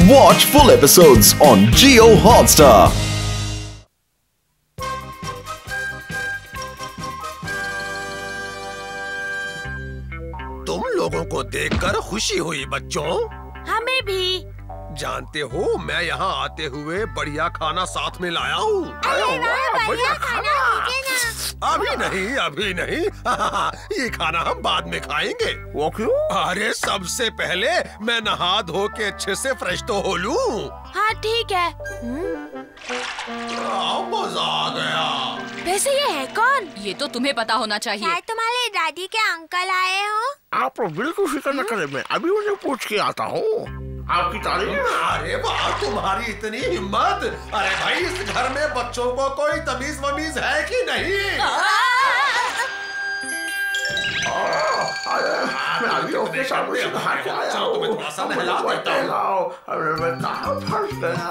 Watch full episodes on Jio Hotstar. तुम लोगों को देखकर खुशी हुई बच्चों। हमें भी। जानते हो मैं यहाँ आते हुए बढ़िया खाना साथ में लाया हूँ। बढ़िया खाना अभी नहीं ये खाना हम बाद में खाएंगे। वो क्यों? अरे सबसे पहले मैं नहा धो के अच्छे से फ्रेश तो हो लूँ। हाँ ठीक है। मजा आ गया। वैसे ये है कौन? ये तो तुम्हें पता होना चाहिए। शायद तुम्हारे दादी के अंकल आए हो। आप बिल्कुल फिक्र न करें, मैं अभी उन्हें पूछ के आता हूँ। आपकी तारीफ। अरे वाह तुम्हारी इतनी हिम्मत। अरे भाई इस घर में बच्चों को कोई तमीज वमीज है कि नहीं? मैं अभी आपके सामने से नहा के आया हूँ। तुम्हें थोड़ा सा नहला देता हूँ। अरे मैं कहाँ फंस गया?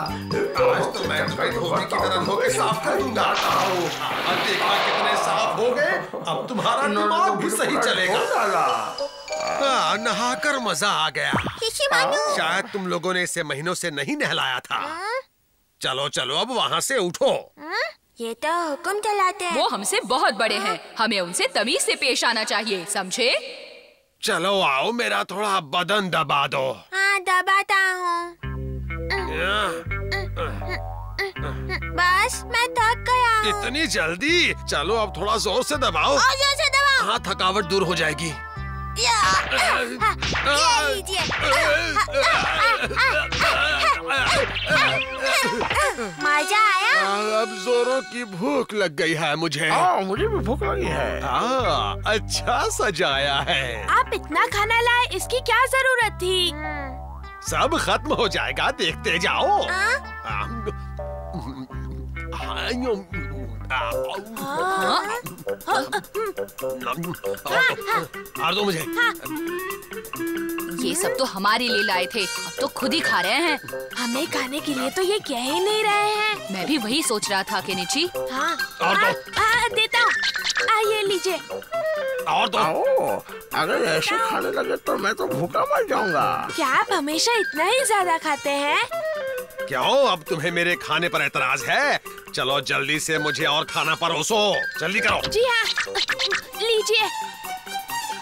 आज तो मैं भाई धोबी की तरह धो के साफ कर दूंगा। अब देखा कितने साफ हो गए। अब तुम्हारा दिमाग भी सही चलेगा। नहाकर मजा आ गया। शायद तुम लोगों ने इसे महीनों से नहीं नहलाया था। चलो चलो अब वहाँ से उठो। ये तो हुक्म चलाते हैं। वो हमसे बहुत बड़े हैं, हमें उनसे तमीज से पेश आना चाहिए, समझे? चलो आओ मेरा थोड़ा बदन दबा दो। हाँ दबाता हूँ। बस मैं थक गया हूँ। इतनी जल्दी? चलो अब थोड़ा जोर से दबाओ। और जोर से दबाओ। हाँ थकावट दूर हो जाएगी। ये लीजिए। मजा आया? अब जोरों की भूख लग गई है मुझे। मुझे भी भूख लगी है। अच्छा सजाया है। आप इतना खाना लाए, इसकी क्या जरूरत थी? सब खत्म हो जाएगा, देखते जाओ। और दो मुझे। ये सब तो हमारे लिए लाए थे, अब तो खुद ही खा रहे हैं। हमें खाने के लिए तो ये कह ही नहीं रहे हैं। मैं भी वही सोच रहा था केनिची। हाँ और दो। देता हूँ। ये लीजिए। और दो। अगर ऐसे खाने लगे तो मैं तो भूखा मर जाऊंगा। क्या आप हमेशा इतना ही ज्यादा खाते हैं? क्यों अब तुम्हें मेरे खाने पर एतराज है? चलो जल्दी से मुझे और खाना परोसो, जल्दी करो। जी हाँ लीजिए।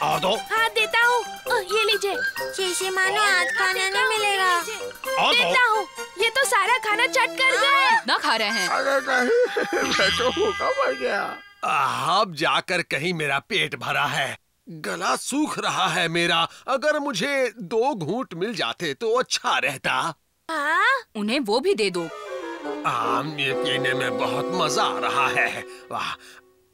और दो। हाँ देता हूँ। ये लीजिए। शीशी मानो आज खाने नहीं मिलेगा। और दो। देता हूँ। ये तो सारा खाना चट कर गए। ना खा रहे हैं। अरे नहीं मैं तो भूखा मर गया। अब जाकर कहीं मेरा पेट भरा है, गला सूख रहा है मेरा। अगर मुझे 2 घूंट मिल जाते तो अच्छा रहता। हाँ? उन्हें वो भी दे दो। ये पीने में बहुत मजा आ रहा है। वाह,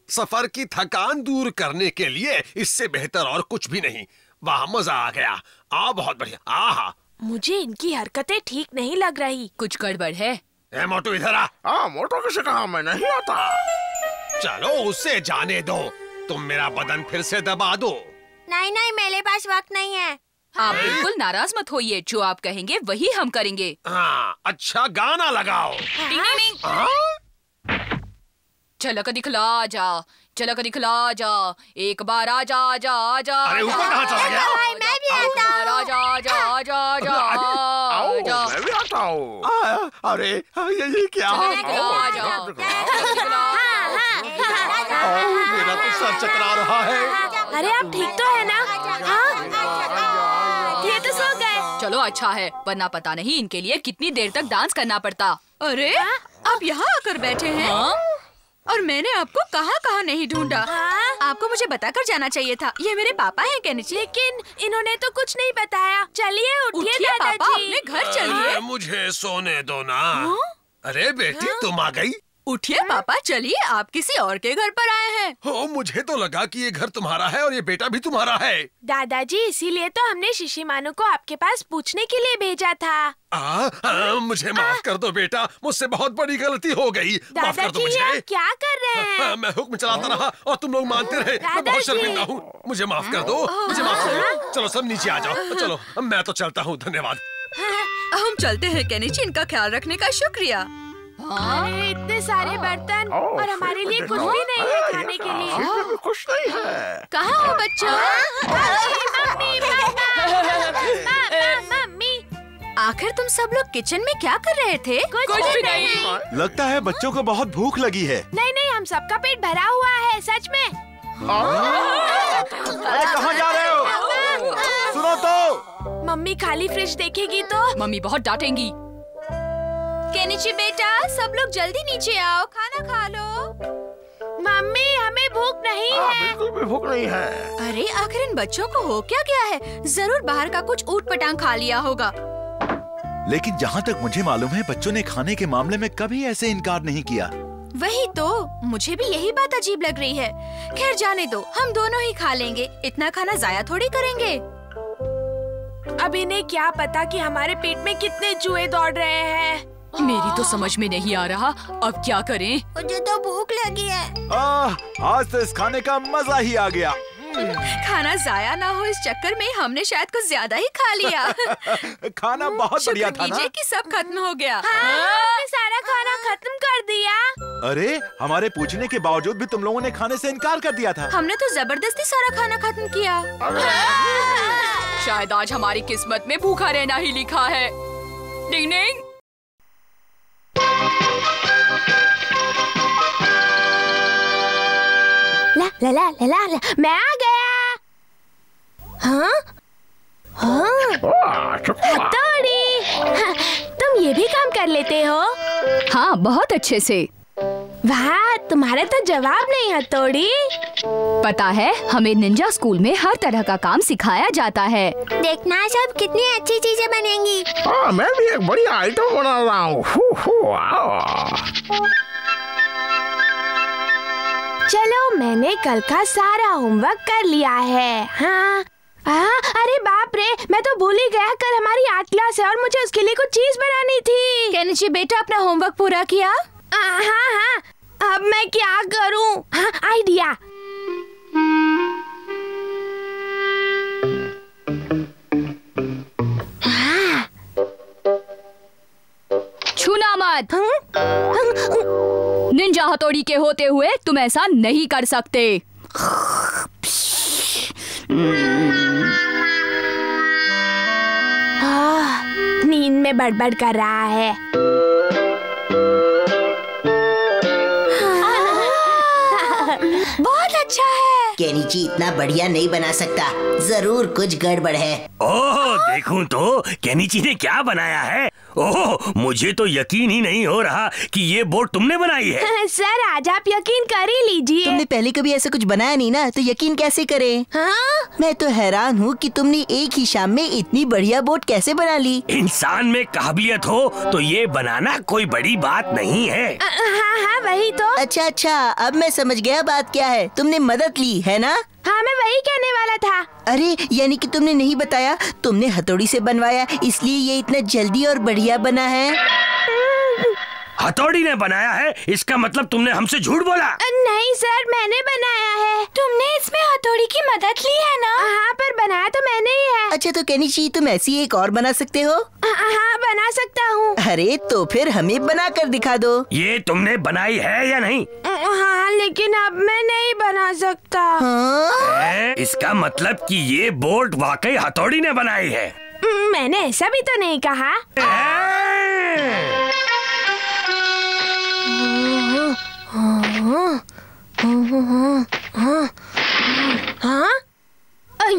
सफर की थकान दूर करने के लिए इससे बेहतर और कुछ भी नहीं। वाह मजा आ गया। बहुत बढ़िया। आहा मुझे इनकी हरकतें ठीक नहीं लग रही। कुछ गड़बड़ है। ए मोटू इधर आ। मोटू किसे कहा? मैं नहीं आता। चलो उसे जाने दो, तुम मेरा बदन फिर से दबा दो। नहीं मेरे पास वक्त नहीं है। आप बिल्कुल नाराज मत होइए, जो आप कहेंगे वही हम करेंगे। हाँ अच्छा गाना लगाओ। टिंग टिंग टिंग। झलक दिखला जा, झलक दिखला जा, एक बार आजा आजा आजा। अरे ऊपर कहाँ चला गया? मैं भी आता हूँ। आजा आजा आजा आजा आजा। मैं भी आता हूँ। अरे ये क्या? मेरा तो सर चकरा रहा है। अरे आप ठीक तो है ना? ये तो सो गए। चलो अच्छा है, वरना पता नहीं इनके लिए कितनी देर तक डांस करना पड़ता। अरे आप यहाँ आकर बैठे हैं। और मैंने आपको कहाँ नहीं ढूंढा। आपको मुझे बताकर जाना चाहिए था। ये मेरे पापा हैं केनिची। लेकिन इन्होंने तो कुछ नहीं बताया। चलिए उठिए पापा, अपने घर चलिए। मुझे सोने दो ना। अरे बेटी तुम आ गई। उठिए पापा, चलिए, आप किसी और के घर पर आए हैं। मुझे तो लगा कि ये घर तुम्हारा है और ये बेटा भी तुम्हारा है। दादाजी इसीलिए तो हमने शिशिमानु को आपके पास पूछने के लिए भेजा था। मुझे माफ कर दो बेटा, मुझसे बहुत बड़ी गलती हो गई। माफ कर दो मुझे। आप क्या कर रहे हैं? मैं हुक्म चलाता रहा और तुम लोग मानते रहे। मैं बहुत शर्मिंदा हूँ, मुझे माफ कर दो। मुझे माफ कर दो। चलो सब नीचे आ जाओ। चलो मैं तो चलता हूँ, धन्यवाद। हम चलते हैं केनिची, इनका ख्याल रखने का शुक्रिया। अरे इतने सारे बर्तन और हमारे लिए कुछ भी नहीं है खाने के लिए। कुछ नहीं है। कहाँ हो बच्चों? Mummy, mummy. आखिर तुम सब लोग किचन में क्या कर रहे थे? कुछ भी नहीं। लगता है बच्चों को बहुत भूख लगी है। नहीं, हम सबका पेट भरा हुआ है, सच में। अरे कहाँ जा रहे हो? सुनो तो। मम्मी खाली फ्रिज देखेगी तो मम्मी बहुत डांटेंगी। केनिची बेटा, सब लोग जल्दी नीचे आओ, खाना खा लो। मम्मी हमें भूख नहीं है। बिल्कुल भी भूख नहीं है। अरे आखिर इन बच्चों को हो क्या गया है? जरूर बाहर का कुछ ऊट पटांग खा लिया होगा। लेकिन जहाँ तक मुझे मालूम है बच्चों ने खाने के मामले में कभी ऐसे इनकार नहीं किया। वही तो, मुझे भी यही बात अजीब लग रही है। खैर जाने दो, हम दोनों ही खा लेंगे, इतना खाना जाया थोड़ी करेंगे। अब इन्हें क्या पता कि हमारे पेट में कितने चूहे दौड़ रहे हैं। मेरी तो समझ में नहीं आ रहा, अब क्या करें? मुझे तो भूख लगी है। आज तो इस खाने का मजा ही आ गया। खाना जाया ना हो इस चक्कर में हमने शायद कुछ ज्यादा ही खा लिया। खाना बहुत बढ़िया था ना? कि सब खत्म हो गया। हमने सारा खाना खत्म कर दिया। अरे हमारे पूछने के बावजूद भी तुम लोगों ने खाने से इनकार कर दिया था। हमने तो जबरदस्ती सारा खाना खत्म किया। शायद आज हमारी किस्मत में भूखा रहना ही लिखा है। डिंग डिंग। ला, मैं आ गया। हाँ? हथौड़ी, तुम ये भी काम कर लेते हो? हाँ, बहुत अच्छे से। वाह, तुम्हारा तो जवाब नहीं हथौड़ी। पता है, हमें निंजा स्कूल में हर तरह का काम सिखाया जाता है। देखना सब कितनी अच्छी चीजें बनेंगी। मैं भी एक बड़ी आइटम बना रहा हूँ। चलो, मैंने कल का सारा होमवर्क कर लिया है। हाँ, अरे बाप रे, मैं तो भूल ही गया कल हमारी आर्ट क्लास है और मुझे उसके लिए कुछ चीज बनानी थी। केनिची बेटा, अपना होमवर्क पूरा किया? हाँ, अब मैं क्या करूँ? हाँ, आइडिया। छूना मत। निंजा हथौड़ी के होते हुए तुम ऐसा नहीं कर सकते। नींद में बड़बड़ कर रहा है। बहुत अच्छा है। केनिची इतना बढ़िया नहीं बना सकता, जरूर कुछ गड़बड़ है। ओह, देखूं तो केनिची ने क्या बनाया है। ओह, मुझे तो यकीन ही नहीं हो रहा कि ये बोट तुमने बनाई है। सर, आज आप यकीन कर ही लीजिए। तुमने पहले कभी ऐसा कुछ बनाया नहीं ना, तो यकीन कैसे करें? हाँ? मैं तो हैरान हूँ कि तुमने एक ही शाम में इतनी बढ़िया बोट कैसे बना ली। इंसान में काबिलियत हो तो ये बनाना कोई बड़ी बात नहीं है। हाँ, वही तो। अच्छा, अब मैं समझ गया बात क्या है। तुमने मदद ली है ना? हाँ, मैं वही कहने वाला था। अरे यानी कि तुमने नहीं बताया, तुमने हथौड़ी से बनवाया, इसलिए ये इतना जल्दी और बढ़िया बना है। हथौड़ी ने बनाया है, इसका मतलब तुमने हमसे झूठ बोला। नहीं सर, मैंने बनाया है। तुमने इसमें हथौड़ी की मदद ली है ना? हाँ, पर बनाया तो मैंने ही है। अच्छा, तो केनिची तुम ऐसी एक और बना सकते हो? हाँ, बना सकता हूँ। अरे तो फिर हमें बना कर दिखा दो। ये तुमने बनाई है या नहीं? हाँ, लेकिन अब मैं नहीं बना सकता। हाँ? इसका मतलब कि ये बोट वाकई हथौड़ी ने बनाई है। मैंने ऐसा भी तो नहीं कहा। हाँ?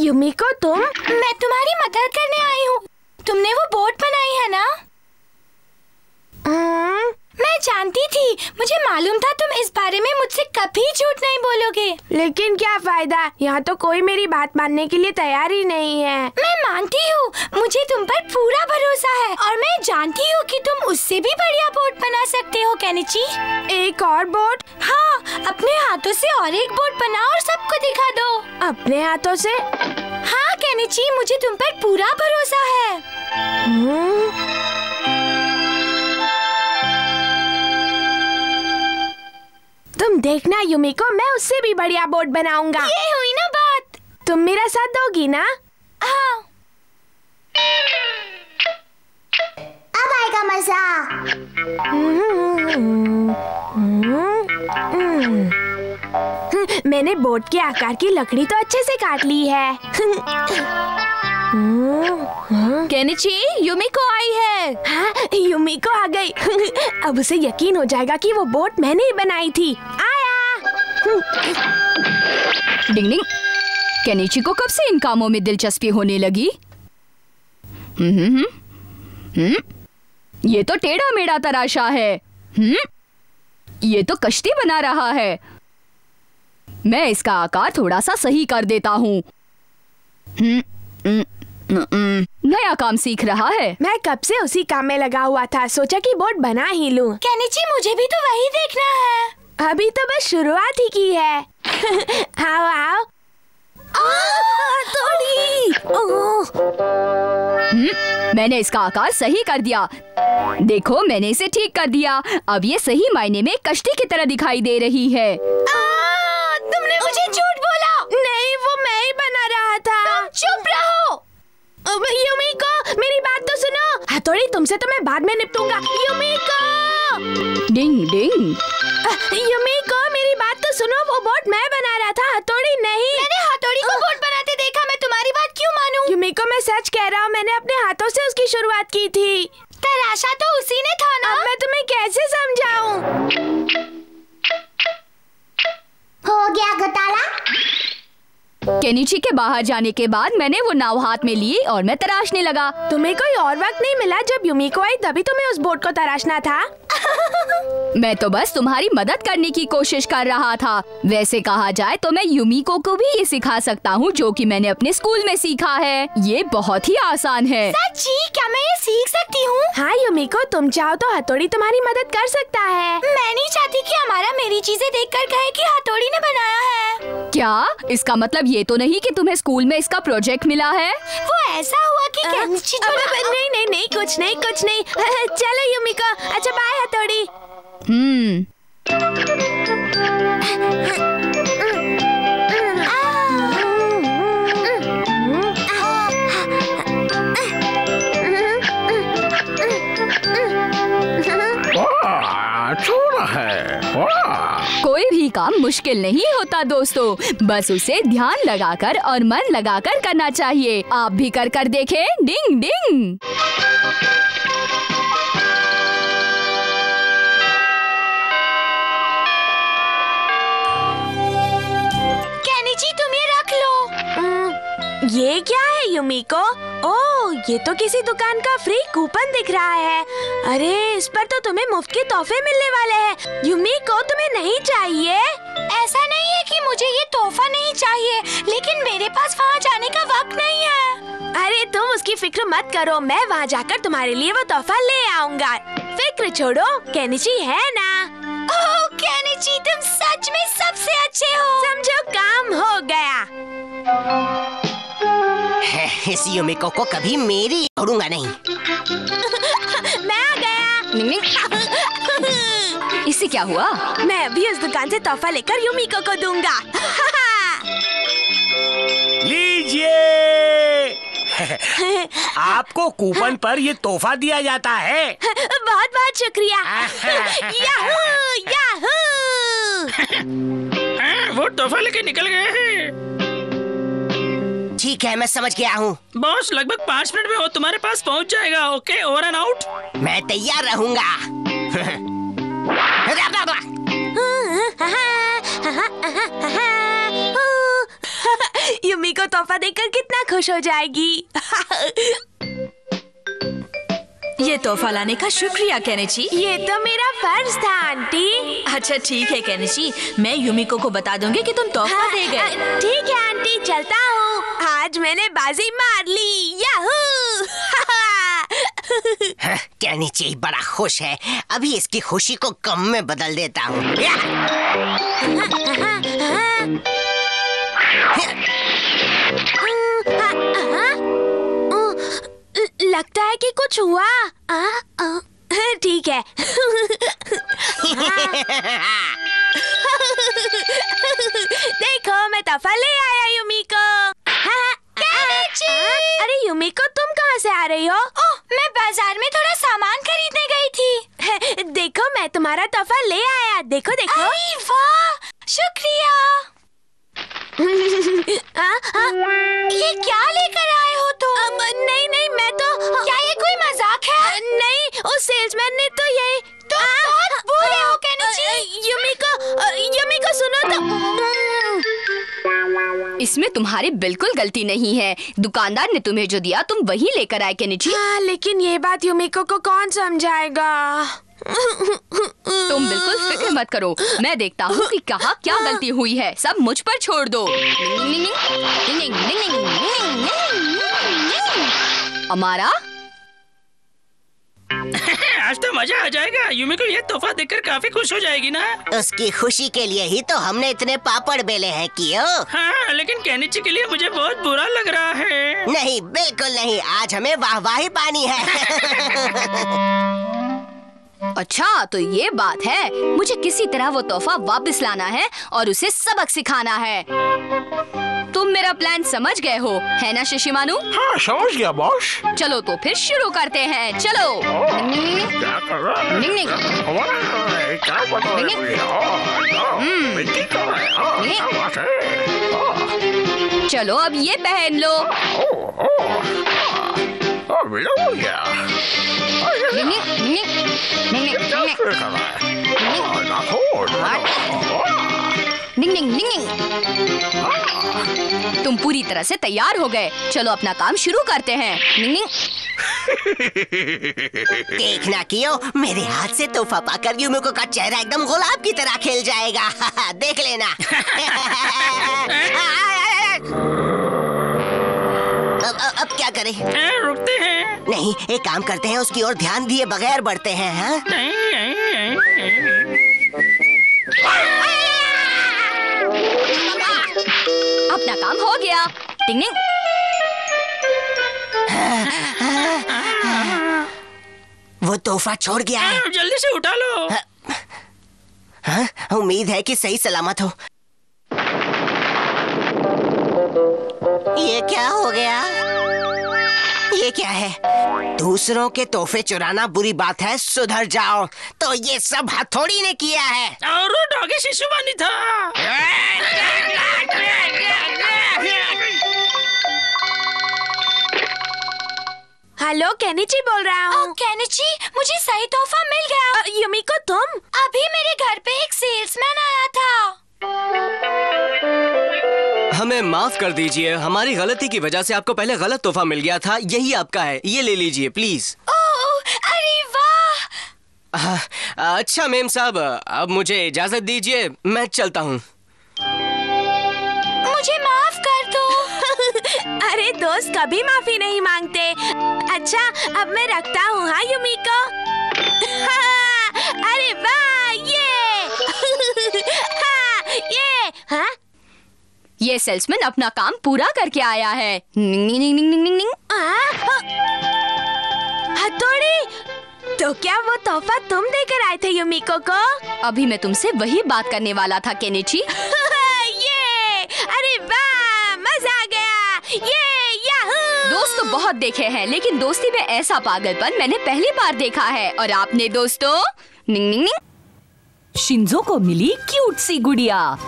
युमिको, तुम? मैं तुम्हारी मदद करने आई हूँ। तुमने वो बोट बनाई है ना? मैं जानती थी, मुझे मालूम था तुम इस बारे में मुझसे कभी झूठ नहीं बोलोगे। लेकिन क्या फायदा, यहाँ तो कोई मेरी बात मानने के लिए तैयार ही नहीं है। मैं मानती हूँ, मुझे तुम पर पूरा भरोसा है और मैं जानती हूँ कि तुम उससे भी बढ़िया बोट बना सकते हो केनिची। एक और बोट? हाँ, अपने हाथों से और एक बोट बनाओ और सबको दिखा दो। अपने हाथों से? हाँ केनिची, मुझे तुम पर पूरा भरोसा है। तुम देखना युमिको, मैं उससे भी बढ़िया बोट बनाऊंगा। ये हुई ना बात। तुम मेरा साथ दोगी ना? हाँ। अब आएगा मजा। मैंने बोट के आकार की लकड़ी तो अच्छे से काट ली है। केनिची, युमिको आई है। हाँ, युमिको आ गई। अब उसे यकीन हो जाएगा कि वो बोट मैंने ही बनाई थी। आया। डिंग डिंग। केनिची को कब से इन कामों में दिलचस्पी होने लगी? ये तो टेढ़ा मेढ़ा तराशा है। ये तो कश्ती बना रहा है। मैं इसका आकार थोड़ा सा सही कर देता हूँ। नया काम सीख रहा है। मैं कब से उसी काम में लगा हुआ था, सोचा कि बोट बना ही लूं। केनिची, मुझे भी तो वही देखना है। अभी तो बस शुरुआत ही की है। आओ आओ। मैंने इसका आकार सही कर दिया। देखो, मैंने इसे ठीक कर दिया। अब ये सही मायने में कश्ती की तरह दिखाई दे रही है। तुमने मुझे झूठ बोला। नहीं, वो मैं ही बना रहा था। चुप रहो। युमिको, मेरी बात तो सुनो। हथौड़ी, तुमसे तो मैं बाद में निपटूंगा। युमिको। डिंग डिंग। युमिको, मेरी बात तो सुनो। वो बोट मैं बना रहा था, हथौड़ी नहीं। मैंने हथौड़ी को बोट बनाते देखा। मैं तुम्हारी बात क्यों मानूं? युमिको, मैं सच कह रहा हूँ। मैंने अपने हाथों से उसकी शुरुआत की थी। तराशा तो उसी ने था ना। अब मैं तुम्हें कैसे समझाऊं? हो गया घोटाला। केनिची के बाहर जाने के बाद मैंने वो नाव हाथ में ली और मैं तराशने लगा। तुम्हें कोई और वक्त नहीं मिला? जब युमिको आई तभी तुम्हें उस बोट को तराशना था। मैं तो बस तुम्हारी मदद करने की कोशिश कर रहा था। वैसे कहा जाए तो मैं युमिको को भी ये सिखा सकता हूँ जो कि मैंने अपने स्कूल में सीखा है। ये बहुत ही आसान है। सच्ची? क्या मैं ये सीख सकती हूँ? हाँ युमिको, तुम चाहो तो हथौड़ी तुम्हारी मदद कर सकता है। मैं नहीं चाहती कि हमारा मेरी चीजें देखकर कहे कि हथौड़ी ने बनाया है। क्या? इसका मतलब ये तो नहीं कि तुम्हें स्कूल में इसका प्रोजेक्ट मिला है? वो ऐसा हुआ कि केनिची जो नहीं नहीं नहीं, कुछ नहीं कुछ नहीं। चलो युमिको। अच्छा बाय हथौड़ी। कोई भी काम मुश्किल नहीं होता दोस्तों, बस उसे ध्यान लगाकर और मन लगाकर करना चाहिए। आप भी कर देखें। डिंग डिंग। केनिची, तुम ये रख लो। ये क्या है युमिको? ओह, ये तो किसी दुकान का फ्री कूपन दिख रहा है। अरे, इस पर तो तुम्हें मुफ्त के तोहफे मिलने वाले हैं। युमिको, तुम्हें नहीं चाहिए? ऐसा नहीं है कि मुझे ये तोहफा नहीं चाहिए, लेकिन मेरे पास वहाँ जाने का वक्त नहीं है। अरे तुम उसकी फिक्र मत करो, मैं वहाँ जाकर तुम्हारे लिए वो तोहफा ले आऊंगा। फिक्र छोड़ो, केनिची है ना। ओह केनिची, तुम सच में सबसे अच्छे हो। समझो, काम हो गया। इस युमिको को कभी मेरी छोड़ूंगा नहीं। मैं आ गया। इससे क्या हुआ? मैं अभी उस दुकान से तोहफा लेकर युमिको को दूंगा। लीजिए। आपको कूपन पर ये तोहफा दिया जाता है। बहुत बहुत शुक्रिया। Yahoo Yahoo. वो तोहफा लेके निकल गए हैं। ठीक है, मैं समझ गया हूँ। बॉस, लगभग 5 मिनट में वो तुम्हारे पास पहुँच जाएगा। Okay, over and out. मैं तैयार रहूँगा। युमिको तोहफा देखकर कितना खुश हो जाएगी। ये तोहफा लाने का शुक्रिया केनिची। ये तो मेरा फर्ज था आंटी। अच्छा ठीक है केनिची, मैं युमिको को बता दूंगी कि तुम तोहफा दे गए। ठीक है आंटी, चलता हूँ। आज मैंने बाजी मार ली। याहू। केनिची बड़ा खुश है। अभी इसकी खुशी को गम में बदल देता हूँ। लगता है कि कुछ हुआ। ठीक है। देखो, मैं तोहफा ले आया युमिको। अरे युमिको, तुम कहाँ से आ रही हो? मैं बाजार में थोड़ा सामान खरीदने गई थी। देखो, मैं तुम्हारा तोहफा ले आया। देखो देखो। अरे वाह, शुक्रिया। ये क्या लेकर आए हो तुम? नहीं, उस सेल्समैन ने तो यही तो बहुत बुरे हो केनिची। युमिको सुनो तो। इसमें तुम्हारी बिल्कुल गलती नहीं है। दुकानदार ने तुम्हें जो दिया तुम वही लेकर आए केनिची। हाँ, लेकिन ये बात युमिको को कौन समझाएगा? तुम बिल्कुल फिक्र मत करो, मैं देखता हूँ कि कहाँ क्या गलती हुई है। सब मुझ पर छोड़ दो। अमारा आज तो मजा आ जाएगा। युमी को ये तोहफा देखकर काफी खुश हो जाएगी ना। उसकी खुशी के लिए ही तो हमने इतने पापड़ बेले हैं क्यों? हाँ, लेकिन केनिची के लिए मुझे बहुत बुरा लग रहा है। नहीं, बिल्कुल नहीं। आज हमें वाहवाही पानी है। अच्छा, तो ये बात है। मुझे किसी तरह वो तोहफा वापस लाना है और उसे सबक सिखाना है। तुम मेरा प्लान समझ गए हो, है ना शिशिमानु? हाँ, समझ गया बॉस। चलो तो फिर शुरू करते हैं। चलो। क्या कर रहा है? निंग क्या बता रही है? मिट्टी का है। क्या बात है? चलो अब ये पहन लो। मिला हो गया। तुम पूरी तरह से तैयार हो गए। चलो अपना काम शुरू करते हैं। देखना कियो, मेरे हाथ से तोहफा पाकर युमिको का चेहरा एकदम गुलाब की तरह खिल जाएगा। देख लेना। अब क्या करें? रुकते हैं। नहीं, एक काम करते हैं, उसकी ओर ध्यान दिए बगैर बढ़ते हैं। हाँ? अपना काम हो गया। टिंग टिंग। वो तोहफा छोड़ गया है। जल्दी से उठा लो। हाँ? उम्मीद है कि सही सलामत हो। ये क्या हो गया? ये क्या है? दूसरों के तोहफे चुराना बुरी बात है, सुधर जाओ। तो ये सब हथौड़ी ने किया है। और वो डॉगी शिशुमानी था। हेलो, केनिची बोल रहा हूँ। केनिची, मुझे सही तोहफा मिल गया। युमिको तुम? अभी मेरे घर पे एक सेल्समैन आया था। हमें माफ कर दीजिए, हमारी गलती की वजह से आपको पहले गलत तोहफा मिल गया था। यही आपका है, ये ले लीजिए प्लीज। ओह, अरे वाह। अच्छा मेम साहब, अब मुझे इजाजत दीजिए, मैं चलता हूँ। मुझे माफ कर दो। अरे दोस्त कभी माफी नहीं मांगते। अच्छा, अब मैं रखता हूँ। हाँ युमिको। अरे वाह, ये। ये। हाँ? ये सेल्समैन अपना काम पूरा करके आया है। निंग निंग निंग निंग निंग निंग। हथौड़ी, तो क्या वो तोहफा तुम देकर आए थे युमिको को? अभी मैं तुमसे वही बात करने वाला था केनिची। ये, अरे वाह, मजा आ गया। ये याहू। दोस्त तो बहुत देखे हैं, लेकिन दोस्ती में ऐसा पागलपन मैंने पहली बार देखा है। और आपने दोस्तों? निंग निंग निंग। शिंजो को मिली क्यूट सी गुड़िया।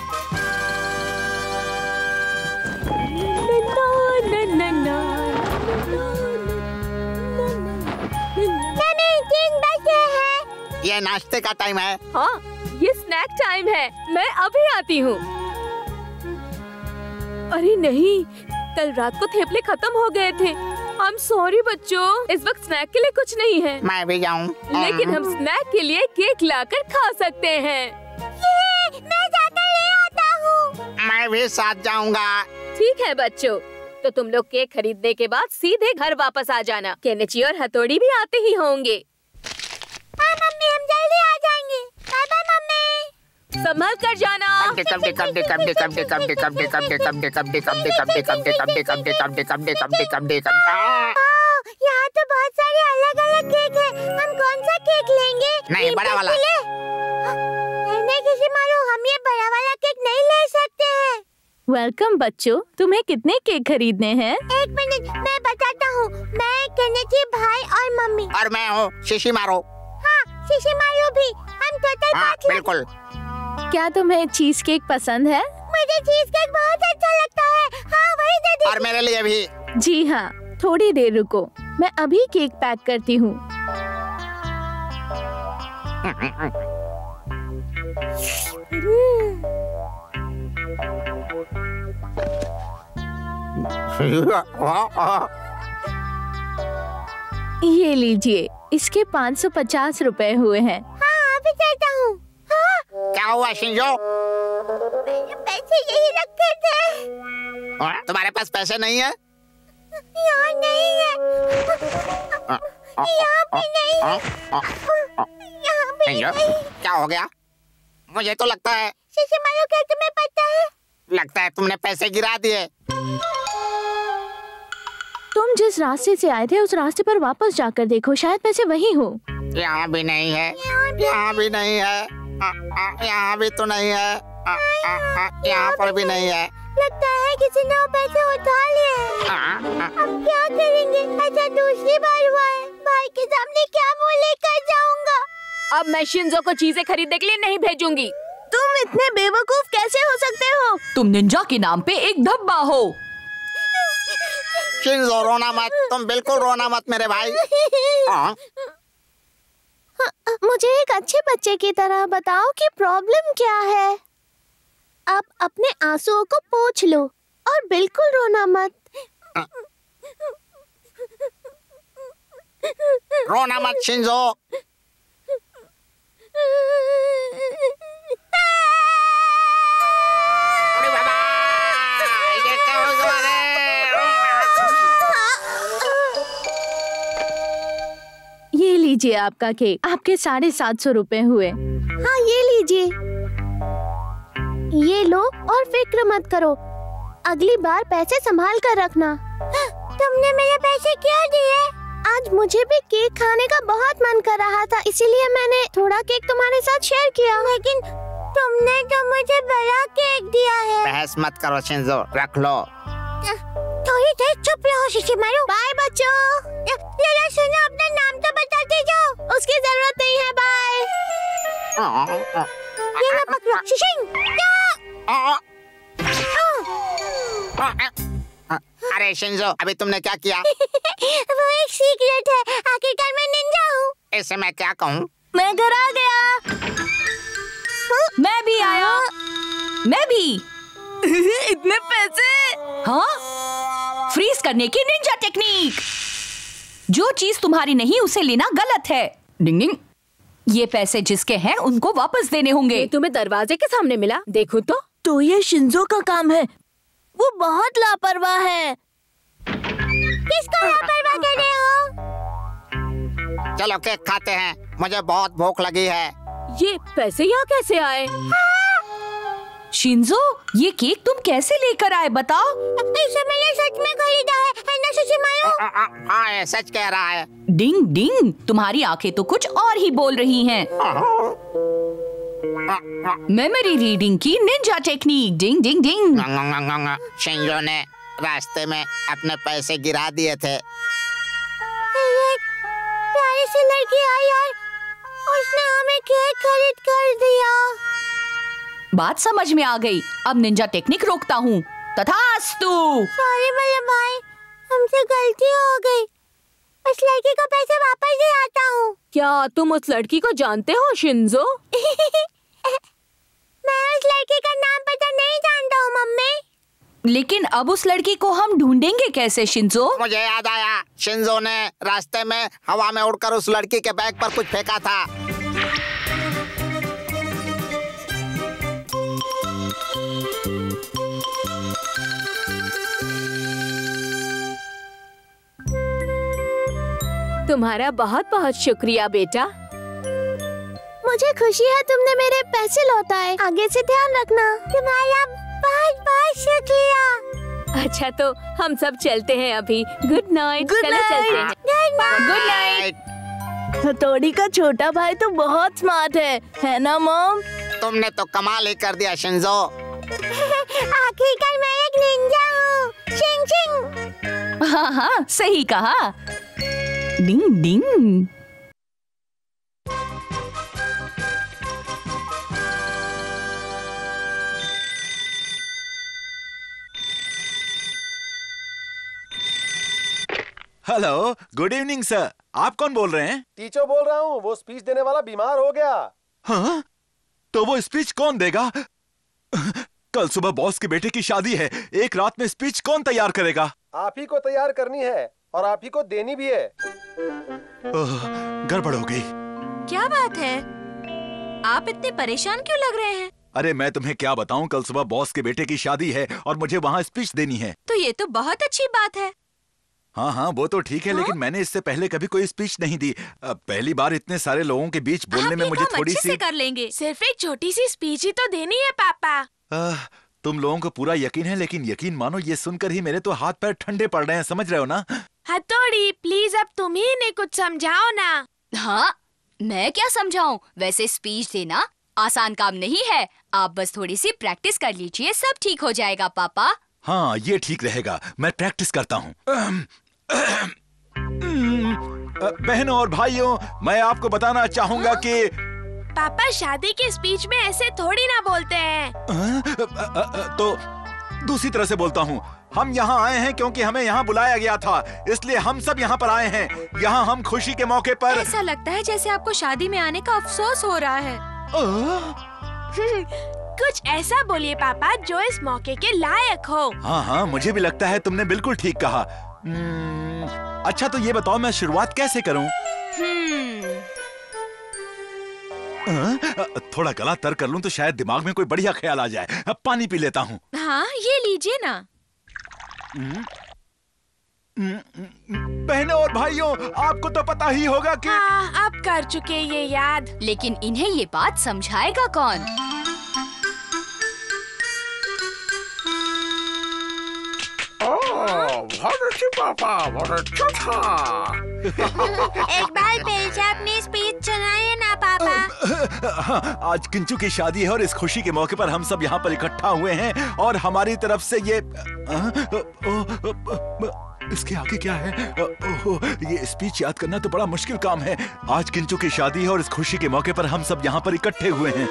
ये नाश्ते का टाइम है। हाँ, ये स्नैक टाइम है। मैं अभी आती हूँ। अरे नहीं, कल रात को थेपले खत्म हो गए थे। I'm sorry बच्चों, इस वक्त स्नैक के लिए कुछ नहीं है। मैं भी जाऊँ? लेकिन हम स्नैक के लिए केक लाकर खा सकते हैं। ये, मैं जाकर ले आता हूँ। मैं भी साथ जाऊँगा। ठीक है बच्चों, तो तुम लोग केक खरीदने के बाद सीधे घर वापस आ जाना। केनिची और हथौड़ी भी आते ही होंगे। हाँ मम्मी, हम जल्दी आ जाएंगे। Bye bye mummy. संभल कर जाना। यहाँ तो बहुत सारे अलग अलग केक हैं। हम कौन सा केक लेंगे? नहीं, बड़ा वाला। नहीं शिशिमारू, हम ये बड़ा वाला केक नहीं ले सकते हैं। वेलकम बच्चों, तुम्हें कितने केक खरीदने हैं? एक मिनट, मैं बताता हूँ। मैं, केनिची भाई और मम्मी। और मैं हूँ शिशिमारू। हाँ, शिशिमारू भी। हम टोटल 5 लोग। बिल्कुल। क्या तुम्हें चीज केक पसंद है? मुझे चीज केक बहुत अच्छा लगता है। हाँ, वही दे दीजिए। और मेरे लिए भी। जी हाँ, थोड़ी देर रुको, मैं अभी केक पैक करती हूँ। ये लीजिए, इसके 550 रुपए हुए हैं। हाँ, अभी देता हूँ। हाँ। क्या हुआ शिंजो? मेरे पैसे यही रखे थे। तुम्हारे पास पैसे नहीं है? यहाँ नहीं है। यहाँ भी नहीं है। यहाँ भी नहीं। क्या हो गया? मुझे तो लगता है शिशिमारू, क्या तुम्हें पता है? लगता है तुमने पैसे गिरा दिए। तुम जिस रास्ते से आए थे उस रास्ते पर वापस जाकर देखो, शायद पैसे वहीं हो। यहाँ भी नहीं है। यहाँ भी नहीं है। यहाँ भी तो नहीं है। यहाँ पर भी नहीं है। लगता है किसी ने वो पैसे उठा लिए हैं। अब क्या करेंगे? ऐसा दूसरी बार हुआ है। भाई के सामने क्या मुँह लेकर जाऊंगा? अब मैं शिंजो को चीजें खरीदने के लिए नहीं भेजूंगी। तुम इतने बेवकूफ कैसे हो सकते हो? तुम निंजा के नाम पे एक धब्बा हो। शिंजो, रोना मत। तुम बिल्कुल रोना मत मेरे भाई। मुझे एक अच्छे बच्चे की तरह बताओ कि प्रॉब्लम क्या है। आप अपने आंसुओं को पोंछ लो और बिल्कुल रोना मत। रोना मत शिंजो। अरे बाबा, ये क्या हो गया रे? ये लीजिए आपका केक, आपके 750 रुपए हुए। हाँ, ये लीजिए। ये लो और फिक्र मत करो, अगली बार पैसे संभाल कर रखना। तुमने मेरे पैसे क्यों दिए? आज मुझे भी केक खाने का बहुत मन कर रहा था, इसीलिए मैंने थोड़ा केक तुम्हारे साथ शेयर किया। लेकिन तुमने तो मुझे बड़ा केक दिया है। बहस मत करो शिंजो, रख लो। थोड़ी देर चुप रहो शिशिमारू। बाय बच्चों। जरा सुनो, अपना नाम तो बताते जाओ। उसकी जरूरत नहीं है। बाय। ये लो पकड़ो। शिशिंग। अरे शिंजो, अभी तुमने क्या किया? वो एक सीक्रेट है। आखिरकार मैं निंजा हूँ। इसे मैं क्या कहूँ? मैं घर आ गया। मैं भी आया। मैं भी। इतने पैसे? हाँ, फ्रीज करने की निंजा टेक्निक। जो चीज तुम्हारी नहीं उसे लेना गलत है। डिंग डिंग। ये पैसे जिसके हैं उनको वापस देने होंगे। ये तुम्हें दरवाजे के सामने मिला? देखो तो ये शिंजो का काम है। वो बहुत लापरवाह है। किसको लापरवाह कह रहे हो? चलो केक खाते हैं, मुझे बहुत भूख लगी है। ये पैसे यहाँ कैसे आए? शिंजो, ये केक तुम कैसे लेकर आए बताओ? इसे मैंने सच में खरीदा है ना शिशिमारू? हाँ, ये सच कह रहा है। डिंग डिंग, तुम्हारी आंखें तो कुछ और ही बोल रही हैं। मेमोरी रीडिंग की निंजा टेक्निक। डिंग डिंग डिंग। शिंजो ने रास्ते में अपने पैसे गिरा दिए थे। प्यारी सी लड़की आई और उसने हमें केक खरीद कर दिया। बात समझ में आ गई। अब निंजा टेक्निक रोकता हूँ। तथास्तु। सॉरी बल्लभ भाई, हमसे गलती हो गई। उस लड़की को पैसे वापस दे आता हूँ। क्या तुम उस लड़की को जानते हो शिंजो? मैं उस लड़की का नाम पता नहीं जानता हूँ मम्मी। लेकिन अब उस लड़की को हम ढूंढेंगे कैसे शिंजो? मुझे याद आया, शिंजो ने रास्ते में हवा में उड़कर उस लड़की के बैग पर कुछ फेंका था। तुम्हारा बहुत बहुत शुक्रिया बेटा। मुझे खुशी है तुमने मेरे पैसे लौटाए। आगे से ध्यान रखना। तुम्हारा बहुत बहुत शुक्रिया। अच्छा तो हम सब चलते हैं अभी। Good night. चलो चलते हैं। Good night. हथौड़ी का छोटा भाई तो बहुत स्मार्ट है ना मॉम? तुमने तो कमाल ही कर दिया शिंजो। आखिरकार मैं एक निंजा हूँ। चिंग चिंग। हाँ हाँ, सही कहा। Ding ding. Hello, good evening sir. आप कौन बोल रहे हैं? टीचर बोल रहा हूँ, वो स्पीच देने वाला बीमार हो गया। हाँ? तो वो स्पीच कौन देगा? कल सुबह बॉस के बेटे की शादी है, एक रात में स्पीच कौन तैयार करेगा? आप ही को तैयार करनी है और आप ही को देनी भी है। गड़बड़ हो गई। क्या बात है, आप इतने परेशान क्यों लग रहे हैं? अरे मैं तुम्हें क्या बताऊं, कल सुबह बॉस के बेटे की शादी है और मुझे वहाँ स्पीच देनी है। तो ये तो बहुत अच्छी बात है। हाँ हाँ वो तो ठीक है, लेकिन मैंने इससे पहले कभी कोई स्पीच नहीं दी। पहली बार इतने सारे लोगों के बीच बोलने में मुझे थोड़ी सी कर लेंगे। सिर्फ एक छोटी सी स्पीच ही तो देनी है पापा। तुम लोगों को पूरा यकीन है, लेकिन यकीन मानो ये सुनकर ही मेरे तो हाथ पैर ठंडे पड़ रहे हैं, समझ रहे हो ना? हथौड़ी प्लीज अब तुम ही ने कुछ समझाओ ना। हाँ मैं क्या समझाऊं, वैसे स्पीच देना आसान काम नहीं है, आप बस थोड़ी सी प्रैक्टिस कर लीजिए, सब ठीक हो जाएगा पापा। हाँ ये ठीक रहेगा, मैं प्रैक्टिस करता हूँ। बहनों और भाइयों, मैं आपको बताना चाहूँगा कि पापा शादी की स्पीच में ऐसे थोड़ी ना बोलते हैं। तो दूसरी तरह से बोलता हूँ, हम यहाँ आए हैं क्योंकि हमें यहाँ बुलाया गया था, इसलिए हम सब यहाँ पर आए हैं। यहाँ हम खुशी के मौके पर। ऐसा लगता है जैसे आपको शादी में आने का अफसोस हो रहा है। कुछ ऐसा बोलिए पापा जो इस मौके के लायक हो। हाँ हाँ मुझे भी लगता है, तुमने बिल्कुल ठीक कहा। अच्छा तो ये बताओ मैं शुरुआत कैसे करूँ? थोड़ा गला तर कर लूं तो शायद दिमाग में कोई बढ़िया ख्याल आ जाए। पानी पी लेता हूँ। हाँ ये लीजिए ना। बहनों और भाइयों, आपको तो पता ही होगा कि आप कर चुके ये याद, लेकिन इन्हें ये बात समझाएगा कौन? बहुत अच्छी पापा, बहुत अच्छा था। एक बार फिर से अपनी स्पीच सुनाइए ना पापा। आज किंचू की शादी है और इस खुशी के मौके पर हम सब यहाँ पर इकट्ठा हुए हैं और हमारी तरफ से ये इसके आगे क्या है? ये स्पीच याद करना तो बड़ा मुश्किल काम है। आज किंचू की शादी है और इस खुशी के मौके पर हम सब यहाँ पर इकट्ठे हुए हैं।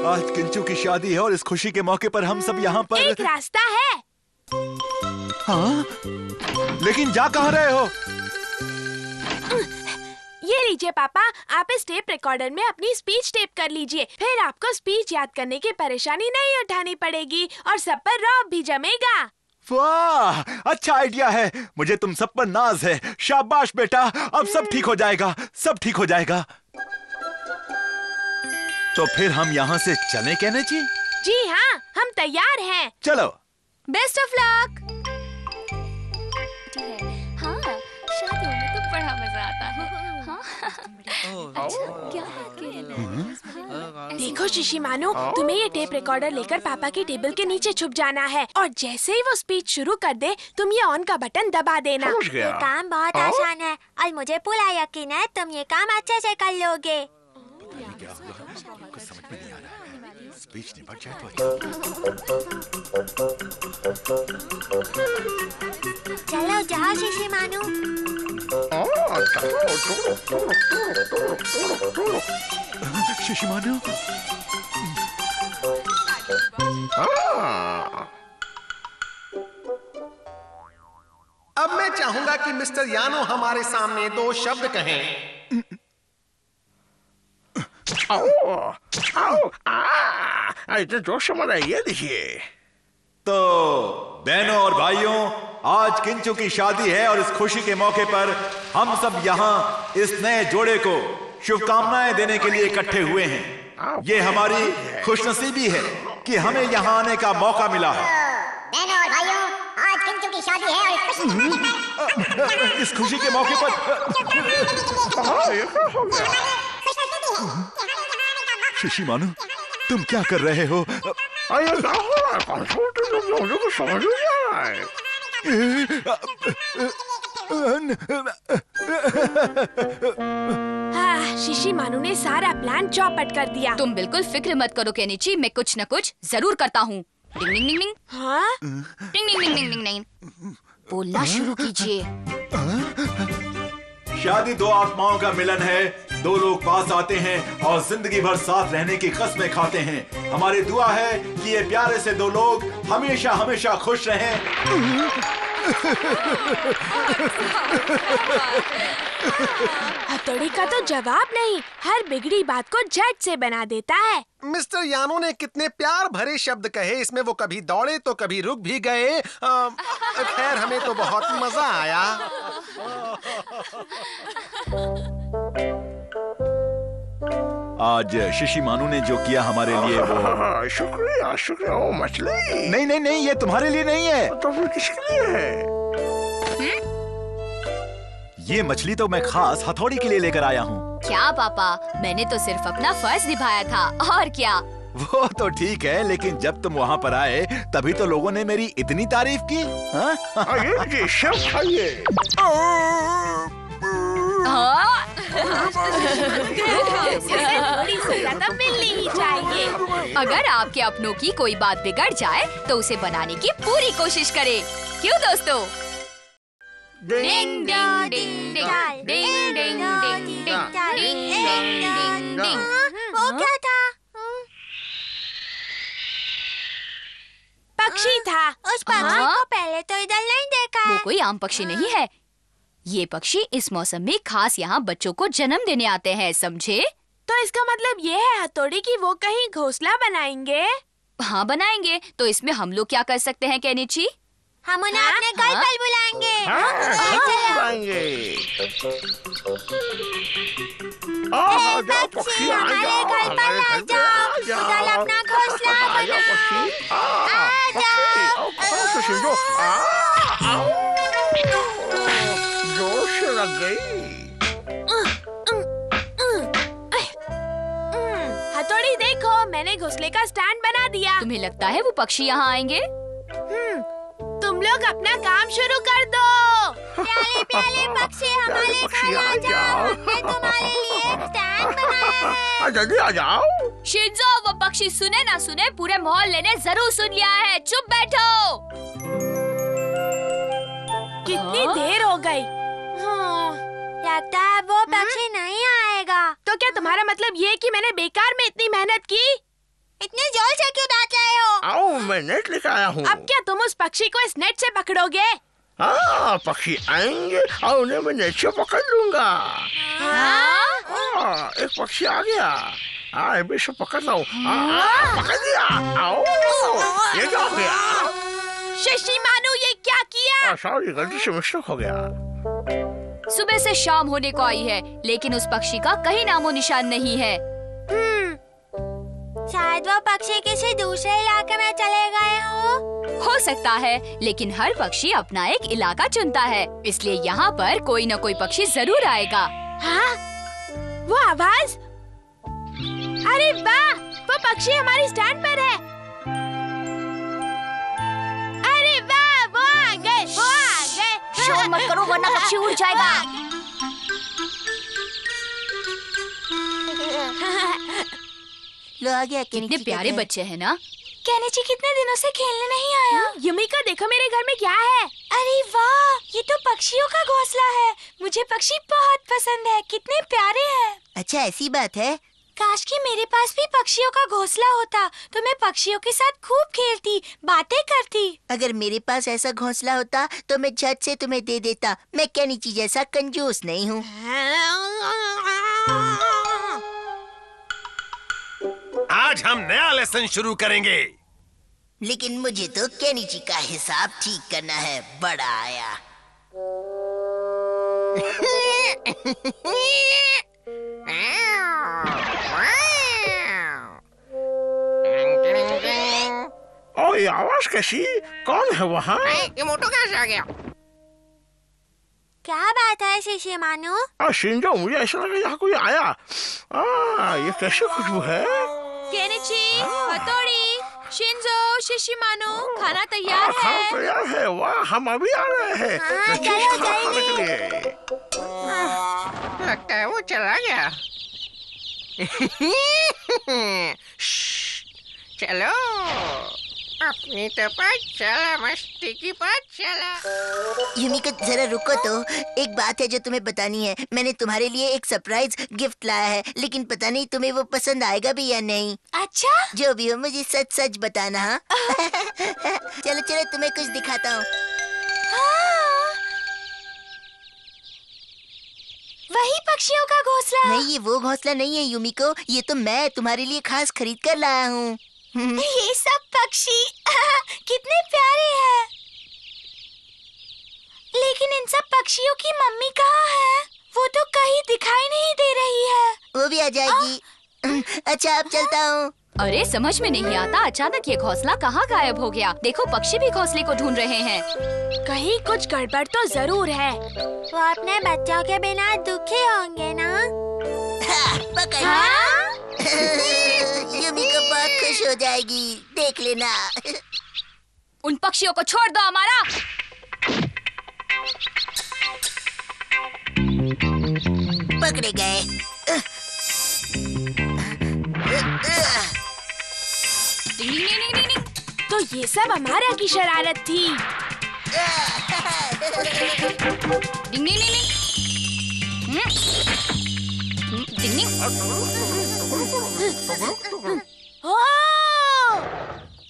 आज किंचू की शादी है और इस खुशी के मौके पर हम सब यहाँ पर। एक रास्ता है। हाँ? लेकिन जा कहाँ रहे हो? ये लीजिए पापा, आप इस टेप रिकॉर्डर में अपनी स्पीच टेप कर लीजिए, फिर आपको स्पीच याद करने की परेशानी नहीं उठानी पड़ेगी और सब पर रौब भी जमेगा। वाह, अच्छा आइडिया है, मुझे तुम सब पर नाज है। शाबाश बेटा, अब सब ठीक हो जाएगा, सब ठीक हो जाएगा। तो फिर हम यहाँ से चलें कहने जी? जी हाँ, हम तैयार हैं। चलो। Best of luck. हाँ, शादी में तो बड़ा मजा आता है। हाँ? अच्छा, क्या देखो शिशी मानो, तुम्हें ये टेप रिकॉर्डर लेकर पापा की टेबल के नीचे छुप जाना है और जैसे ही वो स्पीच शुरू कर दे, तुम ये ऑन का बटन दबा देना। ये काम बहुत आसान है और मुझे पूरा यकीन है तुम ये काम अच्छे से कर लोगे। कुछ समझ में नहीं आ रहा है, स्पीच निपट जाए तो चलो जाओ शिशी मानू। शिशी मानू। अब मैं चाहूंगा कि मिस्टर यानो हमारे सामने 2 शब्द कहें। इतने जोश से मत आइए, देखिए। तो बहनों और भाइयों, आज किंचू की शादी है और इस खुशी के मौके पर हम सब यहाँ इस नए जोड़े को शुभकामनाएं देने के लिए इकट्ठे हुए हैं। ये हमारी खुशनसीबी है कि हमें यहाँ आने का मौका मिला है। बहनों और भाइयों, आज किंचू की शादी है और इस खुशी के मौके पर शिशी मानू, तुम क्या कर रहे हो? समझ नहीं आ रहा है। हाँ, शिशी मानू ने सारा प्लान चौपट कर दिया। तुम बिल्कुल फिक्र मत करो केनिची, मैं कुछ न कुछ जरूर करता हूँ। डिंग डिंग डिंग डिंग। हाँ? डिंग डिंग डिंग डिंग डिंग डिंग। बोलना शुरू कीजिए। शादी 2 आत्माओं का मिलन है। 2 लोग पास आते हैं और जिंदगी भर साथ रहने की कस्में खाते हैं। हमारी दुआ है कि ये प्यारे से 2 लोग हमेशा हमेशा खुश रहें। हथौड़ी का तो जवाब नहीं, हर बिगड़ी बात को झट से बना देता है। मिस्टर यानो ने कितने प्यार भरे शब्द कहे, इसमें वो कभी दौड़े तो कभी रुक भी गए। खैर हमें तो बहुत मजा आया। आज शिशिमानु ने जो किया हमारे लिए वो शुक्रिया शुक्रिया। ओ मछली। नहीं नहीं नहीं, ये तुम्हारे लिए नहीं है। तो फिर किसके लिए है? ये मछली तो मैं खास हथौड़ी के लिए लेकर आया हूँ। क्या पापा, मैंने तो सिर्फ अपना फर्ज निभाया था, और क्या। वो तो ठीक है, लेकिन जब तुम वहाँ पर आए तभी तो लोगों ने मेरी इतनी तारीफ की। आइए सब खाइए। थोड़ी सजा तो मिलनी ही चाहिए। अगर आपके अपनों की कोई बात बिगड़ जाए तो उसे बनाने की पूरी कोशिश करें, क्यों दोस्तों? डिंग डिंग डिंग डिंग डिंग डिंग डिंग डिंग डिंग। वो क्या था? पक्षी था। उस पक्षी को पहले तो इधर नहीं देखा है। वो कोई आम पक्षी नहीं है। ये पक्षी इस मौसम में खास यहाँ बच्चों को जन्म देने आते हैं, समझे? तो इसका मतलब ये है हथौड़ी की वो कहीं घोंसला बनाएंगे? हाँ बनाएंगे। तो इसमें हम लोग क्या कर सकते हैं केनिची? हम उन्हें अपने घर पर बुलाएंगे। पक्षी हमारे घर पर आ जाओ, उधर अपना घोंसला बनाओ। जोर से लग गई। हथौड़ी देखो, मैंने घोंसले का स्टैंड बना दिया। तुम्हें लगता है वो पक्षी यहाँ आएंगे? तुम लोग अपना काम शुरू कर दो। प्याले प्याले पक्षी हमारे घर आ जाओ, हमने तुम्हारे लिए एक स्टैंड बनाया है। जल्दी आ जाओ। शिंजो, वो पक्षी सुने ना सुने, पूरे मोहल्ले ने जरूर सुन लिया है। चुप बैठो। कितनी देर हो गई। लगता है वो पक्षी नहीं आएगा। तो क्या तुम्हारा मतलब ये कि मैंने बेकार में इतनी मेहनत की? इतने जोर से क्यों डांट रहे हो? आओ, मैं नेट लेकर आया हूँ। अब क्या तुम उस पक्षी को इस नेट से पकड़ोगे? हाँ, पक्षी आएंगे और उन्हें मैं नेट से पकड़ लूंगा। एक पक्षी आ गया। हाँ, मैं इसे पकड़ रहा हूँ। पकड़ लिया। आओ, ये क्या हो गया? शिशिमानु, ये क्या किया? सॉरी, गलती से मिस्टेक हो गया। सुबह से शाम होने को आई है, लेकिन उस पक्षी का कहीं नामो निशान नहीं है। शायद वो पक्षी किसी दूसरे इलाके में चले गए हो सकता है, लेकिन हर पक्षी अपना एक इलाका चुनता है, इसलिए यहाँ पर कोई न कोई पक्षी जरूर आएगा। हाँ? वो आवाज? अरे वाह, वो पक्षी हमारी स्टैंड पर है। अरे वाह, वो आ गए, वो आ गए। शोर मत करो वरना पक्षी उड़ जाएगा। लो आ गया। कितने प्यारे बच्चे हैं ना। केनिची कितने दिनों से खेलने नहीं आया। युमिका, देखो मेरे घर में क्या है। अरे वाह, ये तो पक्षियों का घोंसला है। मुझे पक्षी बहुत पसंद है, कितने प्यारे हैं। अच्छा, ऐसी बात है। काश कि मेरे पास भी पक्षियों का घोंसला होता तो मैं पक्षियों के साथ खूब खेलती, बातें करती। अगर मेरे पास ऐसा घोंसला होता तो मैं झट से तुम्हें दे देता। मैं केनिची जैसा कंजूस नहीं हूँ। आज हम नया लेसन शुरू करेंगे। लेकिन मुझे तो केनिची का हिसाब ठीक करना है। बड़ा आया। ओ, ये आवाज कैसी? कौन है वहाँ? ये मोटू कहाँ से आ गया? क्या बात है शिशिमानु? शिंजो, मुझे ऐसा लगा यहाँ कोई आया। ये कैसी खुशबू है? केनिची, हथौड़ी, शिंजो, शिशिमानु, खाना तैयार है। खाना तैयार है। वाह, हम अभी आ रहे हैं। चलो जल्दी। लगता है वो चला गया। चलो अपनी तो पाठशाला, मस्ती की पाठशाला। युमिका, जरा रुको तो। एक बात है जो तुम्हें बतानी है। मैंने तुम्हारे लिए एक सरप्राइज गिफ्ट लाया है, लेकिन पता नहीं तुम्हें वो पसंद आएगा भी या नहीं। अच्छा? जो भी हो मुझे सच सच बताना। हाँ? चलो चलो, तुम्हें कुछ दिखाता हूँ। वही पक्षियों का घोंसला। नहीं, ये वो घोंसला नहीं है यूमिको, ये तो मैं तुम्हारे लिए खास खरीद कर लाया हूँ। ये सब पक्षी कितने प्यारे हैं। लेकिन इन सब पक्षियों की मम्मी कहाँ है? वो तो कहीं दिखाई नहीं दे रही है। वो भी आ जाएगी। अच्छा, अब चलता हूँ। अरे समझ में नहीं आता, अचानक ये घोंसला कहाँ गायब हो गया। देखो पक्षी भी घोंसले को ढूंढ रहे हैं। कहीं कुछ गड़बड़ तो जरूर है। वो अपने बच्चों के बिना दुखी होंगे ना? यूमिको बहुत खुश हो जाएगी, देख लेना। उन पक्षियों को छोड़ दो हमारा। पकड़े गए। तो ये सब हमारा की शरारत थी।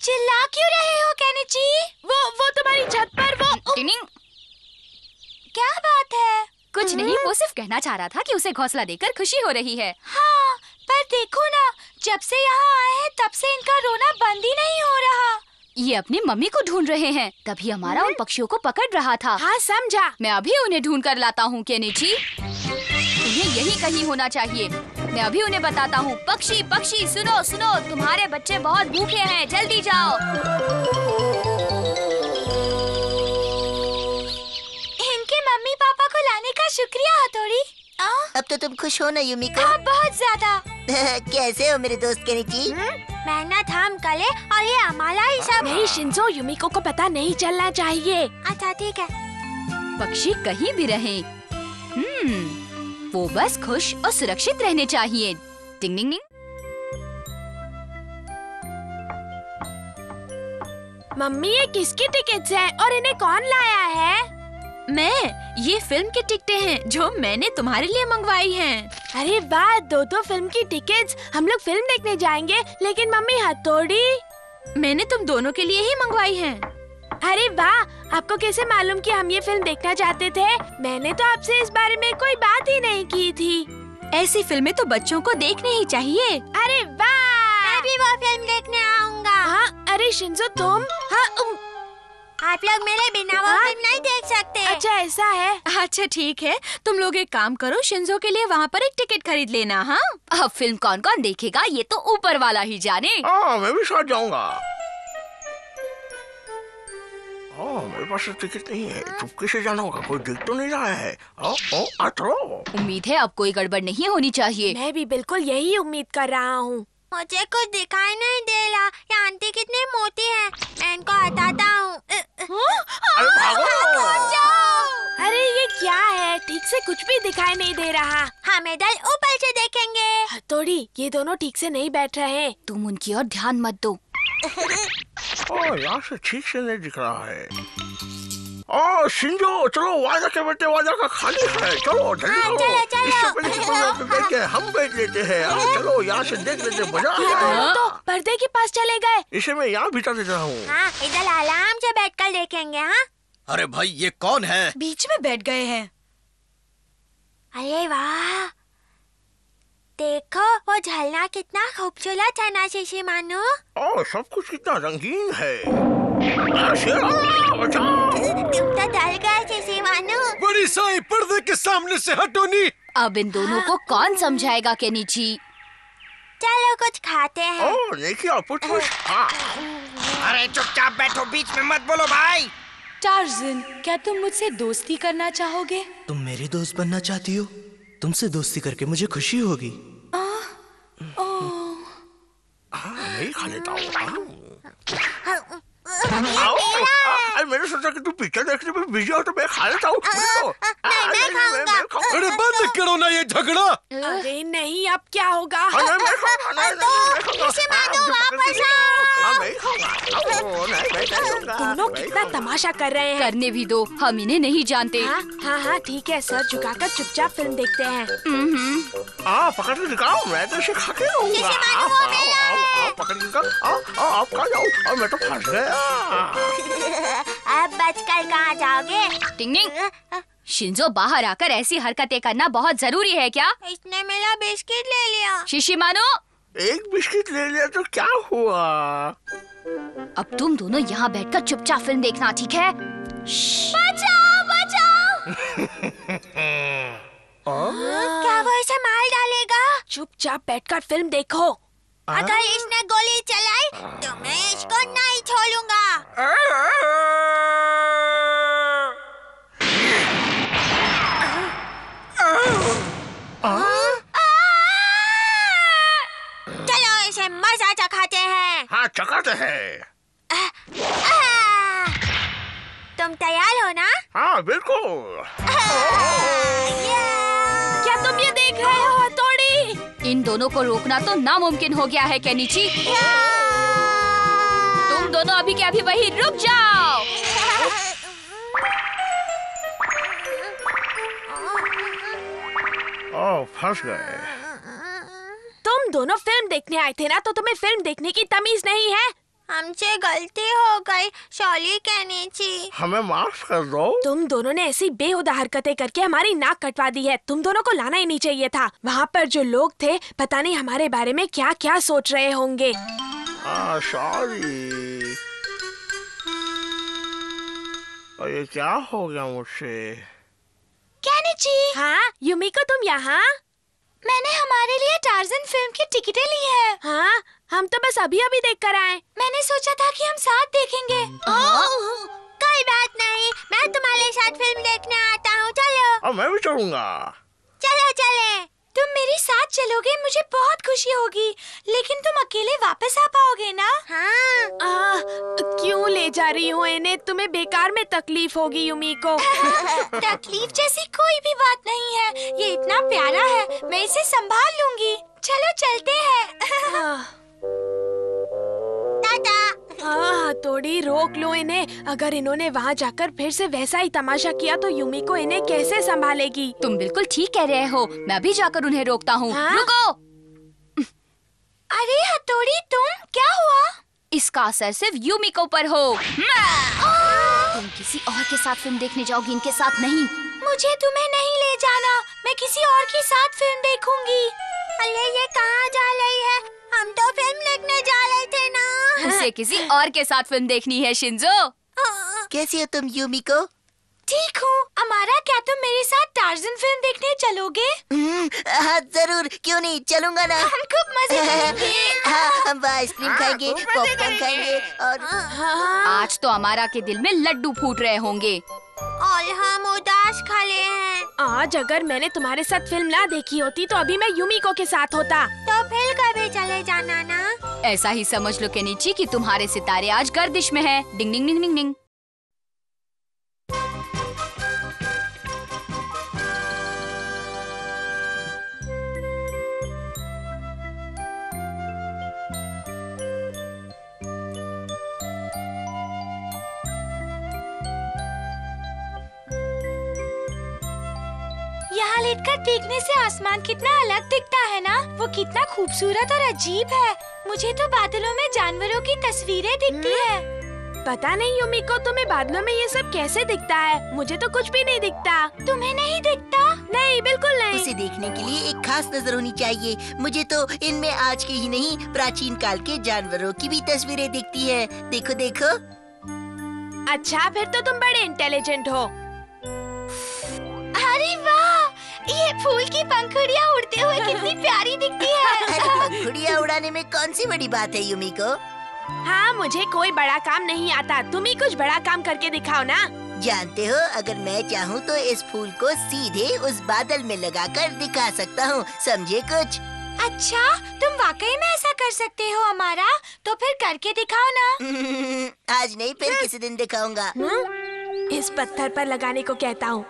चिल्ला क्यों रहे हो केनिची? वो तुम्हारी छत पर वो क्या बात है? कुछ नहीं, वो सिर्फ कहना चाह रहा था कि उसे घोंसला देकर खुशी हो रही है। हाँ, पर देखो ना, जब से यहाँ आए हैं तब से इनका रोना बंद ही नहीं हो रहा। ये अपनी मम्मी को ढूंढ रहे हैं, तभी हमारा उन पक्षियों को पकड़ रहा था। हाँ समझा। मैं अभी उन्हें ढूंढ कर लाता हूँ केनिची। उन्हें यही कहीं होना चाहिए। मैं अभी उन्हें बताता हूँ। पक्षी पक्षी सुनो सुनो, तुम्हारे बच्चे बहुत भूखे हैं, जल्दी जाओ। इनके मम्मी पापा को लाने का शुक्रिया हथौड़ी। अब तो तुम खुश हो ना यूमिको? बहुत ज्यादा। कैसे हो मेरे दोस्त केनिची? मेहनत हम कले और ये हमारा ही सब। नहीं शिंजो, यूमिको को पता नहीं चलना चाहिए। अच्छा ठीक है। पक्षी कहीं भी रहे, वो बस खुश और सुरक्षित रहने चाहिए। टिंग टिंग टिंग। मम्मी, ये किसकी टिकट्स हैं और इन्हें कौन लाया है? मैं। ये फिल्म की टिकटें हैं जो मैंने तुम्हारे लिए मंगवाई हैं। अरे वाह, दो फिल्म की टिकट्स। हम लोग फिल्म देखने जाएंगे, लेकिन मम्मी हथौड़ी, मैंने तुम दोनों के लिए ही मंगवाई हैं। अरे वाह, आपको कैसे मालूम कि हम ये फिल्म देखना चाहते थे? मैंने तो आपसे इस बारे में कोई बात ही नहीं की थी। ऐसी फिल्में तो बच्चों को देखनी ही चाहिए। अरे वाह, मैं भी वो फिल्म देखने आऊँगा। हाँ, अरे शिंजो तुम? हाँ, आप लोग मेरे बिना वो फिल्म नहीं देख सकते। अच्छा ऐसा है। अच्छा ठीक है, तुम लोग एक काम करो, शिंजो के लिए वहाँ पर एक टिकट खरीद लेना। हाँ, अब फिल्म कौन कौन देखेगा ये तो ऊपर वाला ही जाने। मैं भी साथ जाऊंगा। मेरे पास टिकट नहीं है, चुपके से जाना होगा, कोई देख तो नहीं रहा है। उम्मीद है अब कोई गड़बड़ नहीं होनी चाहिए। मैं भी बिल्कुल यही उम्मीद कर रहा हूँ। मुझे कुछ दिखाई नहीं दे रहा। ये आंटी कितनी मोटी है, मैं इनको हटाता हूँ। अरे ये क्या है? ठीक से कुछ भी दिखाई नहीं दे रहा। हम इधर ऊपर से देखेंगे। हथौड़ी, ये दोनों ठीक से नहीं बैठ रहे। तुम उनकी ओर ध्यान मत दो। यहाँ से ठीक से नहीं दिख रहा है। शिंजो, चलो वादा के बेटे, वादा का खाली है, चलो जल्दी करो। हम बैठ लेते हैं। चलो यहाँ से देख लेते, मजा आएगा। तो पर्दे के पास चले गए। इसे मैं यहाँ बिठा देता हूँ। इधर आराम से बैठकर देखेंगे। हाँ, अरे भाई, ये कौन है? बीच में बैठ गए हैं। अरे वाह, देखो वो झरना कितना खूबसूरत है ना शिशिमानु। सब कुछ कितना रंगीन है। तुम तो डर गए शिशिमानु। बड़ी साई, पर्दे के सामने से हटो नी। अब इन दोनों को कौन समझाएगा केनिची? चलो कुछ खाते हैं। अरे चुपचाप बैठो, बीच में मत बोलो भाई। टार्ज़न, क्या तुम मुझसे दोस्ती करना चाहोगे? तुम मेरी दोस्त बनना चाहती हो? तुमसे दोस्ती करके मुझे खुशी होगी। मैं खा लेता हूँ। मैंने सोचा कि तू पिक्चर देखने में बिजी हो तो मैं खा लेता हूँ। अरे बंद करो ना ये झगड़ा। अरे नहीं, अब क्या होगा? दोनों कितना तमाशा कर रहे हैं। करने भी दो, हम इन्हें नहीं जानते। हाँ ठीक है, सर झुकाकर चुपचाप फिल्म देखते हैं। पकड़ के दिखाओ, मैं तो इसे खा के रहूंगा। पकड़ के दिखाओ, आप खा जाओ। मैं तो फंस गया। अब बचकर कहाँ जाओगे? टिंग शिंजो, बाहर आकर ऐसी हरकतें करना बहुत जरूरी है क्या? इसने मेरा बिस्किट ले लिया। शिशिमानो, एक बिस्किट ले लिया तो क्या हुआ? अब तुम दोनों यहाँ बैठकर चुपचाप फिल्म देखना, ठीक है? बचाओ बचाओ। क्या वो इसे मार डालेगा? चुपचाप बैठकर फिल्म देखो। अगर इसने गोली चलाई तो मैं इसको नहीं छोड़ूंगा। चलो इसे मजा चखाते हैं। हाँ चखाते हैं। तुम तैयार हो ना? हाँ बिल्कुल। क्या तुम ये देख रहे हो हथौड़ी? इन दोनों को रोकना तो नामुमकिन हो गया है केनिची। तुम दोनों अभी के अभी वहीं रुक जाओ। ओह, फंस गए। तुम दोनों फिल्म देखने आए थे ना, तो तुम्हें फिल्म देखने की तमीज नहीं है? हमसे गलती हो गई, सॉरी केनिची। हमें माफ कर दो। तुम दोनों ने ऐसी बेहुदा हरकतें करके हमारी नाक कटवा दी है। तुम दोनों को लाना ही नहीं चाहिए था। वहाँ पर जो लोग थे, पता नहीं हमारे बारे में क्या क्या सोच रहे होंगे। सॉरी। ये क्या हो गया मुझसे? केनिची। हाँ युमिको, तुम यहाँ? मैंने हमारे लिए टार्ज़न फिल्म की टिकटें ली है। हाँ, हम तो बस अभी अभी देख कर आए। मैंने सोचा था कि हम साथ देखेंगे। कोई बात नहीं, मैं तुम्हारे साथ फिल्म देखने आता हूँ। चलो। मैं भी चलूंगा। चलो चले। तुम मेरे साथ चलोगे, मुझे बहुत खुशी होगी। लेकिन तुम अकेले वापस आ पाओगे ना? हाँ। क्यों ले जा रही हो इन्हें? तुम्हें बेकार में तकलीफ होगी युमिको। तकलीफ जैसी कोई भी बात नहीं है। ये इतना प्यारा है, मैं इसे संभाल लूंगी। चलो चलते हैं। हाँ हथौड़ी, रोक लो इन्हें। अगर इन्होंने वहाँ जाकर फिर से वैसा ही तमाशा किया तो युमिको इन्हें कैसे संभालेगी? तुम बिल्कुल ठीक कह रहे हो। मैं भी जाकर उन्हें रोकता हूँ। हाँ? रुको। अरे हथौड़ी, तुम क्या हुआ? इसका असर सिर्फ युमिको पर हो। तुम किसी और के साथ फिल्म देखने जाओगी, इनके साथ नहीं। मुझे तुम्हें नहीं ले जाना, मैं किसी और के साथ फिल्म देखूंगी। अरे ये कहाँ जा रही है? हम तो फिल्म देखने जा रहे थे ना। उसे किसी और के साथ फिल्म देखनी है शिंजो। कैसी हो तुम युमिको? ठीक हूँ। अमारा, क्या तुम मेरे साथ टार्ज़न फिल्म देखने चलोगे? हाँ जरूर, क्यों नहीं, चलूंगा ना। हम खूब मजे करेंगे। हाँ, हम आइसक्रीम खाएंगे, पॉपकॉर्न खाएंगे और आज तो अमारा के दिल में लड्डू फूट रहे होंगे। और हम उदास खड़े हैं। आज अगर मैंने तुम्हारे साथ फिल्म ना देखी होती तो अभी मैं युमिको के साथ होता। तो फिर कभी चले जाना ना। ऐसा ही समझ लो केनिची कि तुम्हारे सितारे आज गर्दिश में हैं। डिंग डिंग डिंग डिंग डिंग। यहाँ लेटकर देखने से आसमान कितना अलग दिखता है ना। वो कितना खूबसूरत और अजीब है। मुझे तो बादलों में जानवरों की तस्वीरें दिखती है। पता नहीं युमिको, तुम्हें बादलों में ये सब कैसे दिखता है? मुझे तो कुछ भी नहीं दिखता। तुम्हें नहीं दिखता? नहीं, बिल्कुल नहीं। उसे देखने के लिए एक खास नजर होनी चाहिए। मुझे तो इनमें आज के ही नहीं, प्राचीन काल के जानवरों की भी तस्वीरें दिखती है। देखो देखो। अच्छा, फिर तो तुम बड़े इंटेलिजेंट हो। अरे वाह, ये फूल की पंखुड़ियाँ उड़ते हुए कितनी प्यारी दिखती है। अरे पंखुड़ियाँ उड़ाने में कौन सी बड़ी बात है युमिको? हाँ, मुझे कोई बड़ा काम नहीं आता। तुम ही कुछ बड़ा काम करके दिखाओ ना। जानते हो, अगर मैं चाहूँ तो इस फूल को सीधे उस बादल में लगाकर दिखा सकता हूँ। समझे कुछ? अच्छा, तुम वाकई में ऐसा कर सकते हो अमारा? तो फिर करके दिखाओ ना। आज नहीं, फिर किसी दिन दिखाऊंगा। इस पत्थर पर लगाने को कहता हूँ।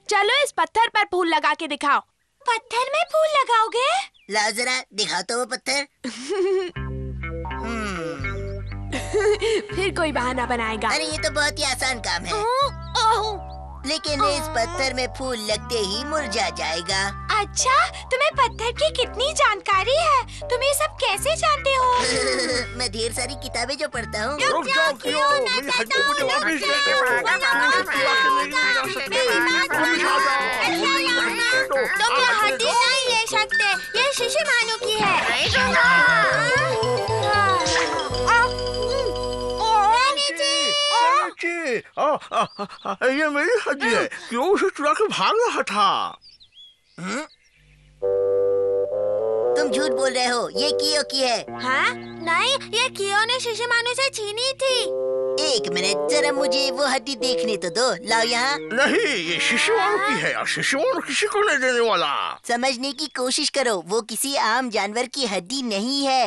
चलो इस पत्थर पर फूल लगा के दिखाओ। पत्थर में फूल लगाओगे? लाओ जरा, दिखाओ तो वो पत्थर। फिर कोई बहाना बनाएगा। अरे ये तो बहुत ही आसान काम है। लेकिन इस पत्थर में फूल लगते ही मुरझा जाएगा। अच्छा, तुम्हें पत्थर की कितनी जानकारी है? तुम ये सब कैसे जानते हो? मैं ढेर सारी किताबें जो पढ़ता हूँ। रुक जाओ क्यों? मेरी हड्डी मुझे वापस दे दो। तुम ये हड्डी नहीं ले सकते, ये शिशु मानू की है। ये मेरी हड्डी है, क्यों उसे चुरा के भाग रहा था? तुम झूठ बोल रहे हो, ये कियो की है। हाँ? नहीं, ये कियो ने शिशु मानू से छीनी थी। एक मिनट, जरा मुझे वो हड्डी देखने तो दो। लाओ यहाँ। नहीं, ये शिशु मानू की है और शिशु मानू किसी को नहीं देने वाला। समझने की कोशिश करो, वो किसी आम जानवर की हड्डी नहीं है।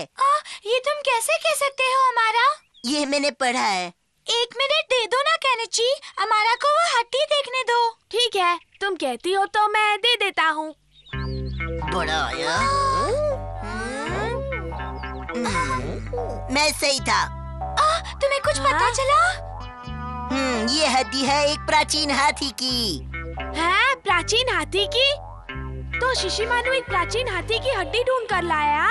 ये तुम कैसे कह सकते हो हमारा? ये मैंने पढ़ा है। एक मिनट दे दो ना केनिची, हमारा को वो हड्डी देखने दो। ठीक है, तुम कहती हो तो मैं दे देता हूँ। बड़ा आया। मैं सही था। तुम्हें कुछ पता चला? ये हड्डी है एक प्राचीन हाथी की। है? प्राचीन हाथी की? तो शिशिमानु एक प्राचीन हाथी की हड्डी ढूंढ कर लाया।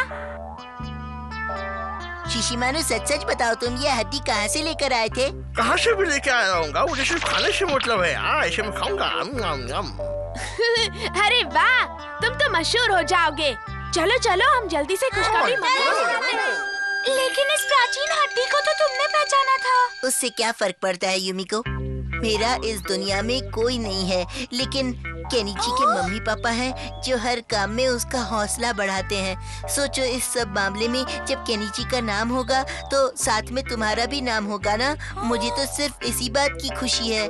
शिशिमानु, सच सच बताओ, तुम ये हड्डी कहाँ से लेकर आए थे? कहाँ से भी लेके आया रहूँगा, मुझे सिर्फ खाने से मतलब है। इसे मैं खाऊंगा। अरे वाह, तुम तो मशहूर हो जाओगे। चलो चलो, हम जल्दी से खुशखबरी मनाएं। लेकिन इस प्राचीन हड्डी को तो तुमने पहचाना था। उससे क्या फर्क पड़ता है युमिको? मेरा इस दुनिया में कोई नहीं है, लेकिन केनिची के मम्मी पापा हैं जो हर काम में उसका हौसला बढ़ाते हैं। सोचो, इस सब मामले में जब केनिची का नाम होगा तो साथ में तुम्हारा भी नाम होगा ना। मुझे तो सिर्फ इसी बात की खुशी है।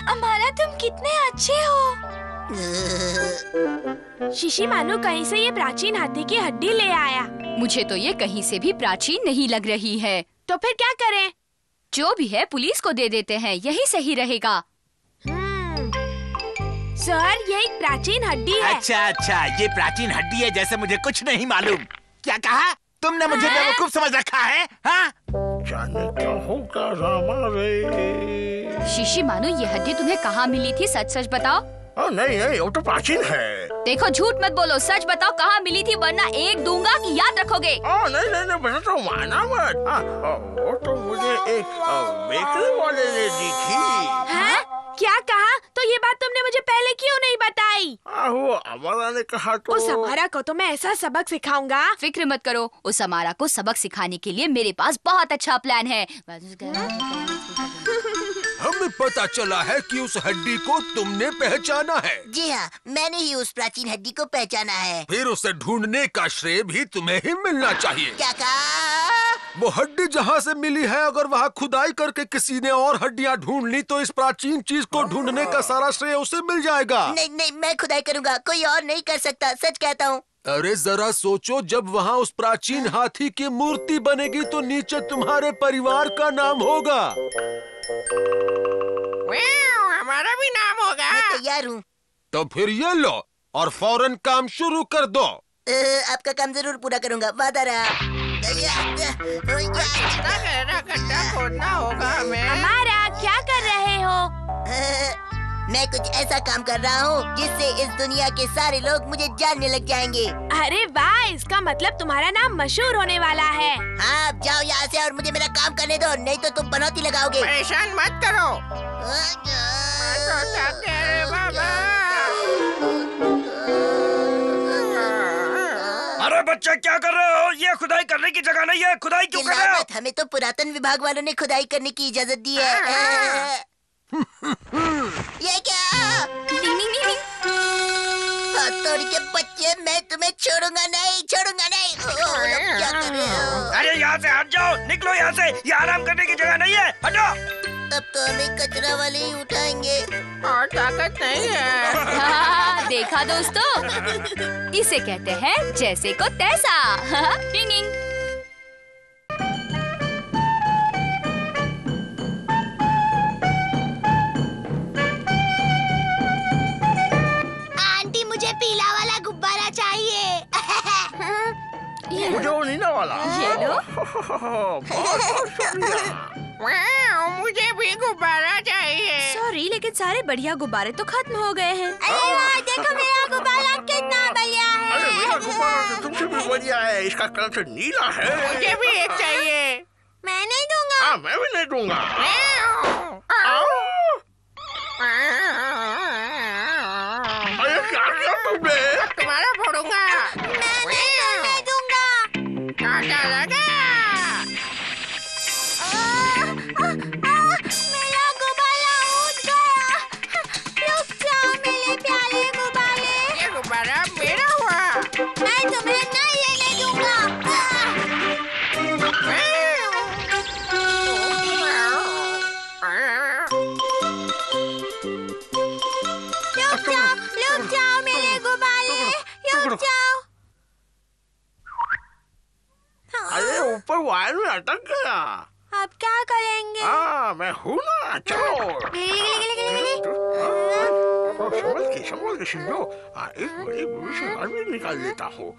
अमारा, तुम कितने अच्छे हो। शिशिमानु कहीं से ये प्राचीन हाथी की हड्डी ले आया। मुझे तो ये कहीं से भी प्राचीन नहीं लग रही है। तो फिर क्या करें? जो भी है पुलिस को दे देते हैं, यही सही रहेगा। सर, ये एक प्राचीन हड्डी है। अच्छा, ये प्राचीन हड्डी है जैसे मुझे कुछ नहीं मालूम। क्या कहा तुमने? मुझे बेवकूफ समझ रखा है? हाँ? जाने क्या होगा रामा रे। शिशिमानु, ये हड्डी तुम्हें कहाँ मिली थी? सच सच बताओ। नहीं, वो तो प्राचीन है। देखो, झूठ मत बोलो, सच बताओ कहाँ मिली थी, वरना एक दूंगा कि याद रखोगे। नहीं, बता तो माना मत। वो तो मुझे एक बेकरी वाले ने दी थी। हैं? क्या कहा? तो ये बात तुमने मुझे पहले क्यों नहीं बताई? वो अमारा ने कहा तो। उस अमारा को तो मैं ऐसा सबक सिखाऊंगा। फिक्र मत करो, उस अमारा को सबक सिखाने के लिए मेरे पास बहुत अच्छा प्लान है। हमें पता चला है कि उस हड्डी को तुमने पहचाना है। जी हाँ, मैंने ही उस प्राचीन हड्डी को पहचाना है। फिर उसे ढूंढने का श्रेय भी तुम्हें ही मिलना चाहिए। क्या कहा? वो हड्डी जहाँ से मिली है, अगर वहाँ खुदाई करके किसी ने और हड्डियाँ ढूंढ ली तो इस प्राचीन चीज को ढूंढने का सारा श्रेय उसे मिल जाएगा। नहीं, मैं खुदाई करूँगा, कोई और नहीं कर सकता, सच कहता हूँ। अरे जरा सोचो, जब वहाँ उस प्राचीन हाथी की मूर्ति बनेगी तो नीचे तुम्हारे परिवार का नाम होगा। हमारा भी नाम होगा। मैं तैयार हूँ। तो फिर ये लो और फौरन काम शुरू कर दो। आपका काम जरूर पूरा करूँगा, वादा रहा। गड्ढा खोदना होगा हमें। हमारा क्या कर रहे हो? मैं कुछ ऐसा काम कर रहा हूँ जिससे इस दुनिया के सारे लोग मुझे जानने लग जाएंगे। अरे वाह, इसका मतलब तुम्हारा नाम मशहूर होने वाला है। हाँ, अब जाओ यहाँ से और मुझे मेरा काम करने दो, नहीं तो तुम पनौती लगाओगे। परेशान मत करो। अरे बच्चे, क्या कर रहे हो? ये खुदाई करने की जगह नहीं है, खुदाई क्यों कर रहे हो? हमें तो पुरातन विभाग वालों ने खुदाई करने की इजाजत दी है। ये क्या? हथौड़ी के बच्चे, मैं तुम्हें छोड़ूंगा नहीं। क्या कर रहे हो? अरे यहाँ से हट जाओ, निकलो यहाँ से, ये आराम करने की जगह नहीं है, हटो। अब तो हमें कचरा वाले ही उठाएंगे। और ताकत नहीं है। हाँ, देखा दोस्तों, इसे कहते हैं जैसे को तैसा। टिंग। आंटी, मुझे पीला वाला गुब्बारा चाहिए। मुझे वो नीला वाला। ये लो। बहुत शुक्रिया। मुझे भी गुब्बारा चाहिए। सॉरी, लेकिन सारे बढ़िया गुब्बारे तो खत्म हो गए हैं। अरे वाह, देखो मेरा बढ़िया है, इसका कलर तो नीला है। मुझे भी एक चाहिए। मैं नहीं दूंगा। मैं भी नहीं दूंगा। अरे क्या किया तुमने? तुम्हारा फोड़ूंगा। मैं दूंगा। काटा लगा। मेरा गुब्बारा उड़ गया। रुक जाओ मेरे प्यारे गुब्बारे। ये गुब्बारा मेरा हुआ। मैं तुम्हें नहीं लेने दूंगा। रुक जाओ मेरे गुब्बारे, रुक जाओ। अरे ऊपर वायर में अटक गया। अब क्या करेंगे? मैं हूँ ना, चलो। संभल के शिंजो, एक बड़ी बुरी से बाहर भी निकाल लेता हूँ।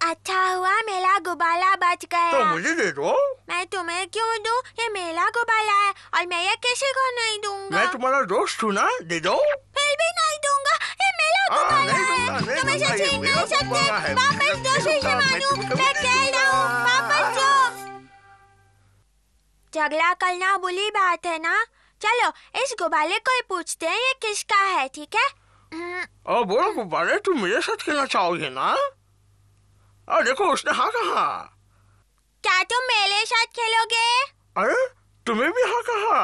अच्छा हुआ मेरा गुब्बारा बच गया। तो मुझे दे दो। मैं तुम्हें क्यों दूं? ये मेरा गुब्बारा है और मैं ये किसी को नहीं दूंगा। मैं तुम्हारा दोस्त हूँ ना, दे दो। फिर भी नहीं दूंगा, ये मेरा गुब्बारा है। तुम इसे छीन नहीं सकते। वापस दो शीशे मानू, मैं कह रहा हूँ, वापस दो। झगड़ा करना बुरी बात है ना। चलो इस गुब्बारे को ही पूछते हैं ये किसका है, ठीक है? बोलो गुब्बारे, तुम मेरे साथ खेलना चाहोगे ना? देखो उसने हाँ कहा। क्या तुम मेरे साथ खेलोगे? अरे तुम्हें भी हाँ कहा।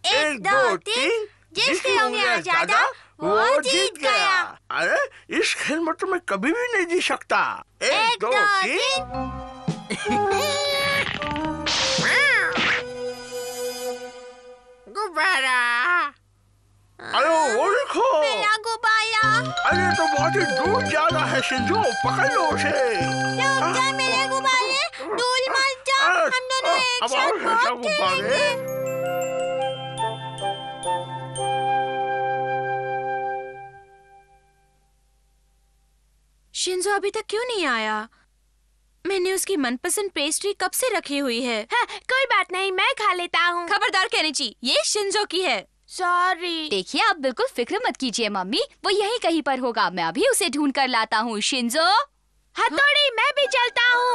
1, 2, 3 जिसकी उंगलियां ज्यादा वो जीत गया। अरे इस खेल में तो मैं कभी भी नहीं जीत सकता। 1, 2, 3 गुब्बारा। अरे वो देखो, मेरा गुब्बारा। अरे तो बहुत ही दूर जा रहा है शिंजो, पकड़ लो उसे। रुक जा मेरे गुब्बारे, दूर मत जा, हम दोनों एक साथ बहुत खेलेंगे। शिंजो अभी तक क्यों नहीं आया? मैंने उसकी मनपसंद पेस्ट्री कब से रखी हुई है। कोई बात नहीं, मैं खा लेता हूँ। खबरदार केनिची, ये शिंजो की है। सॉरी। देखिए आप बिल्कुल फिक्र मत कीजिए मम्मी, वो यहीं कहीं पर होगा। मैं अभी उसे ढूंढ कर लाता हूँ। शिंजो, हथौड़ी, मैं भी चलता हूँ।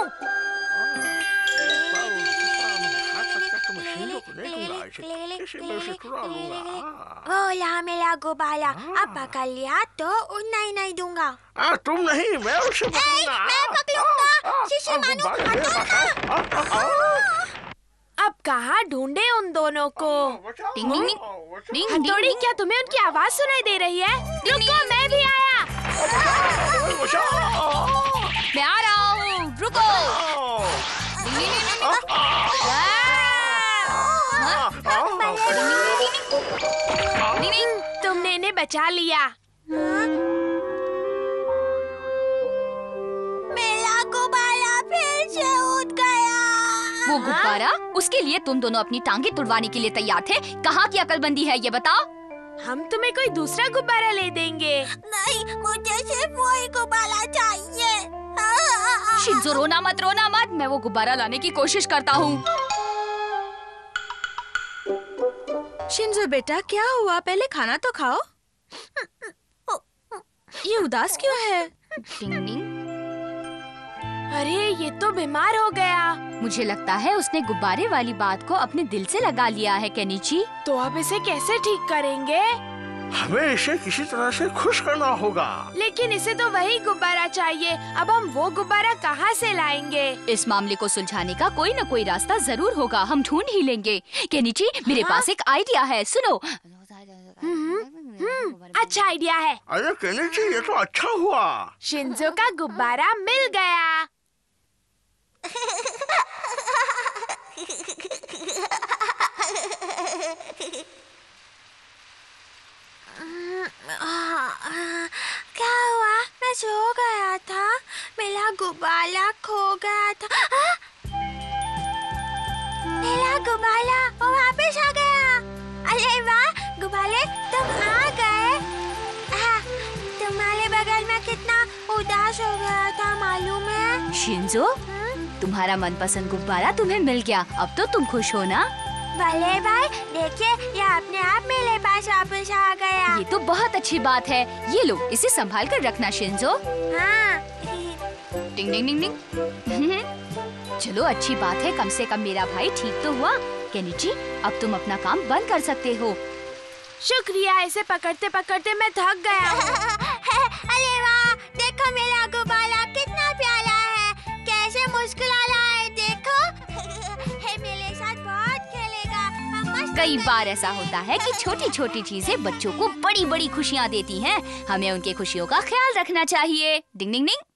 वो यहाँ मेरा गुब्बारा, अब पकड़ लिया तो नहीं दूंगा। तुम नहीं, मैं उसे पकड़ूंगा। मैं पकड़ूंगा। शीशे मानो, अब कहाँ ढूंढे उन दोनों को? हथौड़ी, क्या तुम्हें उनकी आवाज सुनाई दे रही है? रुको, मैं भी आया। मैं आ रहा हूँ, रुको। तुमने इन्हें बचा लिया। मेरा गुब्बारा फिर से उड़ गया। वो गुब्बारा, उसके लिए तुम दोनों अपनी टांगे तुड़वाने के लिए तैयार थे। कहाँ की अकलमंदी है ये बताओ? हम तुम्हें कोई दूसरा गुब्बारा ले देंगे। नहीं, मुझे सिर्फ वही गुब्बारा चाहिए। शिंजो, रोना मत, मैं वो गुब्बारा लाने की कोशिश करता हूँ। शिंजो बेटा, क्या हुआ? पहले खाना तो खाओ। ये उदास क्यों है? अरे ये तो बीमार हो गया। मुझे लगता है उसने गुब्बारे वाली बात को अपने दिल से लगा लिया है केनिची। तो अब इसे कैसे ठीक करेंगे? हमें इसे किसी तरह से खुश करना होगा। लेकिन इसे तो वही गुब्बारा चाहिए। अब हम वो गुब्बारा कहाँ से लाएंगे? इस मामले को सुलझाने का कोई न कोई रास्ता जरूर होगा, हम ढूंढ ही लेंगे। केनिची, मेरे पास एक आइडिया है, सुनो। अच्छा आइडिया है। अरे केनिची, ये तो अच्छा हुआ। शिंजो का गुब्बारा मिल गया। क्या हुआ? मैं सो गया था, मेरा गुब्बारा खो गया था। मेरा गुब्बारा वो वापस आ गया। अरे वाह गुब्बारे, तुम आ गए। तुम्हारे बगल में कितना उदास हो गया था मालूम है? शिंजो, तुम्हारा मनपसंद गुब्बारा तुम्हें मिल गया, अब तो तुम खुश हो ना? भले भाई देखिए ये अपने आप मेरे पास वापस आ गया। ये तो बहुत अच्छी बात है। ये लो, इसे संभाल कर रखना शिंजो। हाँ। टिंग टिंग टिंग टिंग। चलो अच्छी बात है, कम से कम मेरा भाई ठीक तो हुआ। केनिची, अब तुम अपना काम बंद कर सकते हो। शुक्रिया, इसे पकड़ते पकड़ते मैं थक गया हूँ। अरे वाह, देखो मेरा गुब्बारा कितना प्यारा है, कैसे मुस्कुरा रहा है, देखो। है मेरे साथ बहुत खेलेगा। कई बार ऐसा होता है कि छोटी छोटी चीजें बच्चों को बड़ी बड़ी खुशियाँ देती हैं। हमें उनके खुशियों का ख्याल रखना चाहिए। डिंग डिंग डिंग।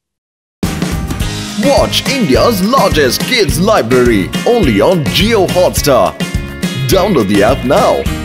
Watch India's largest kids library only on Jio Hotstar. Download the app now.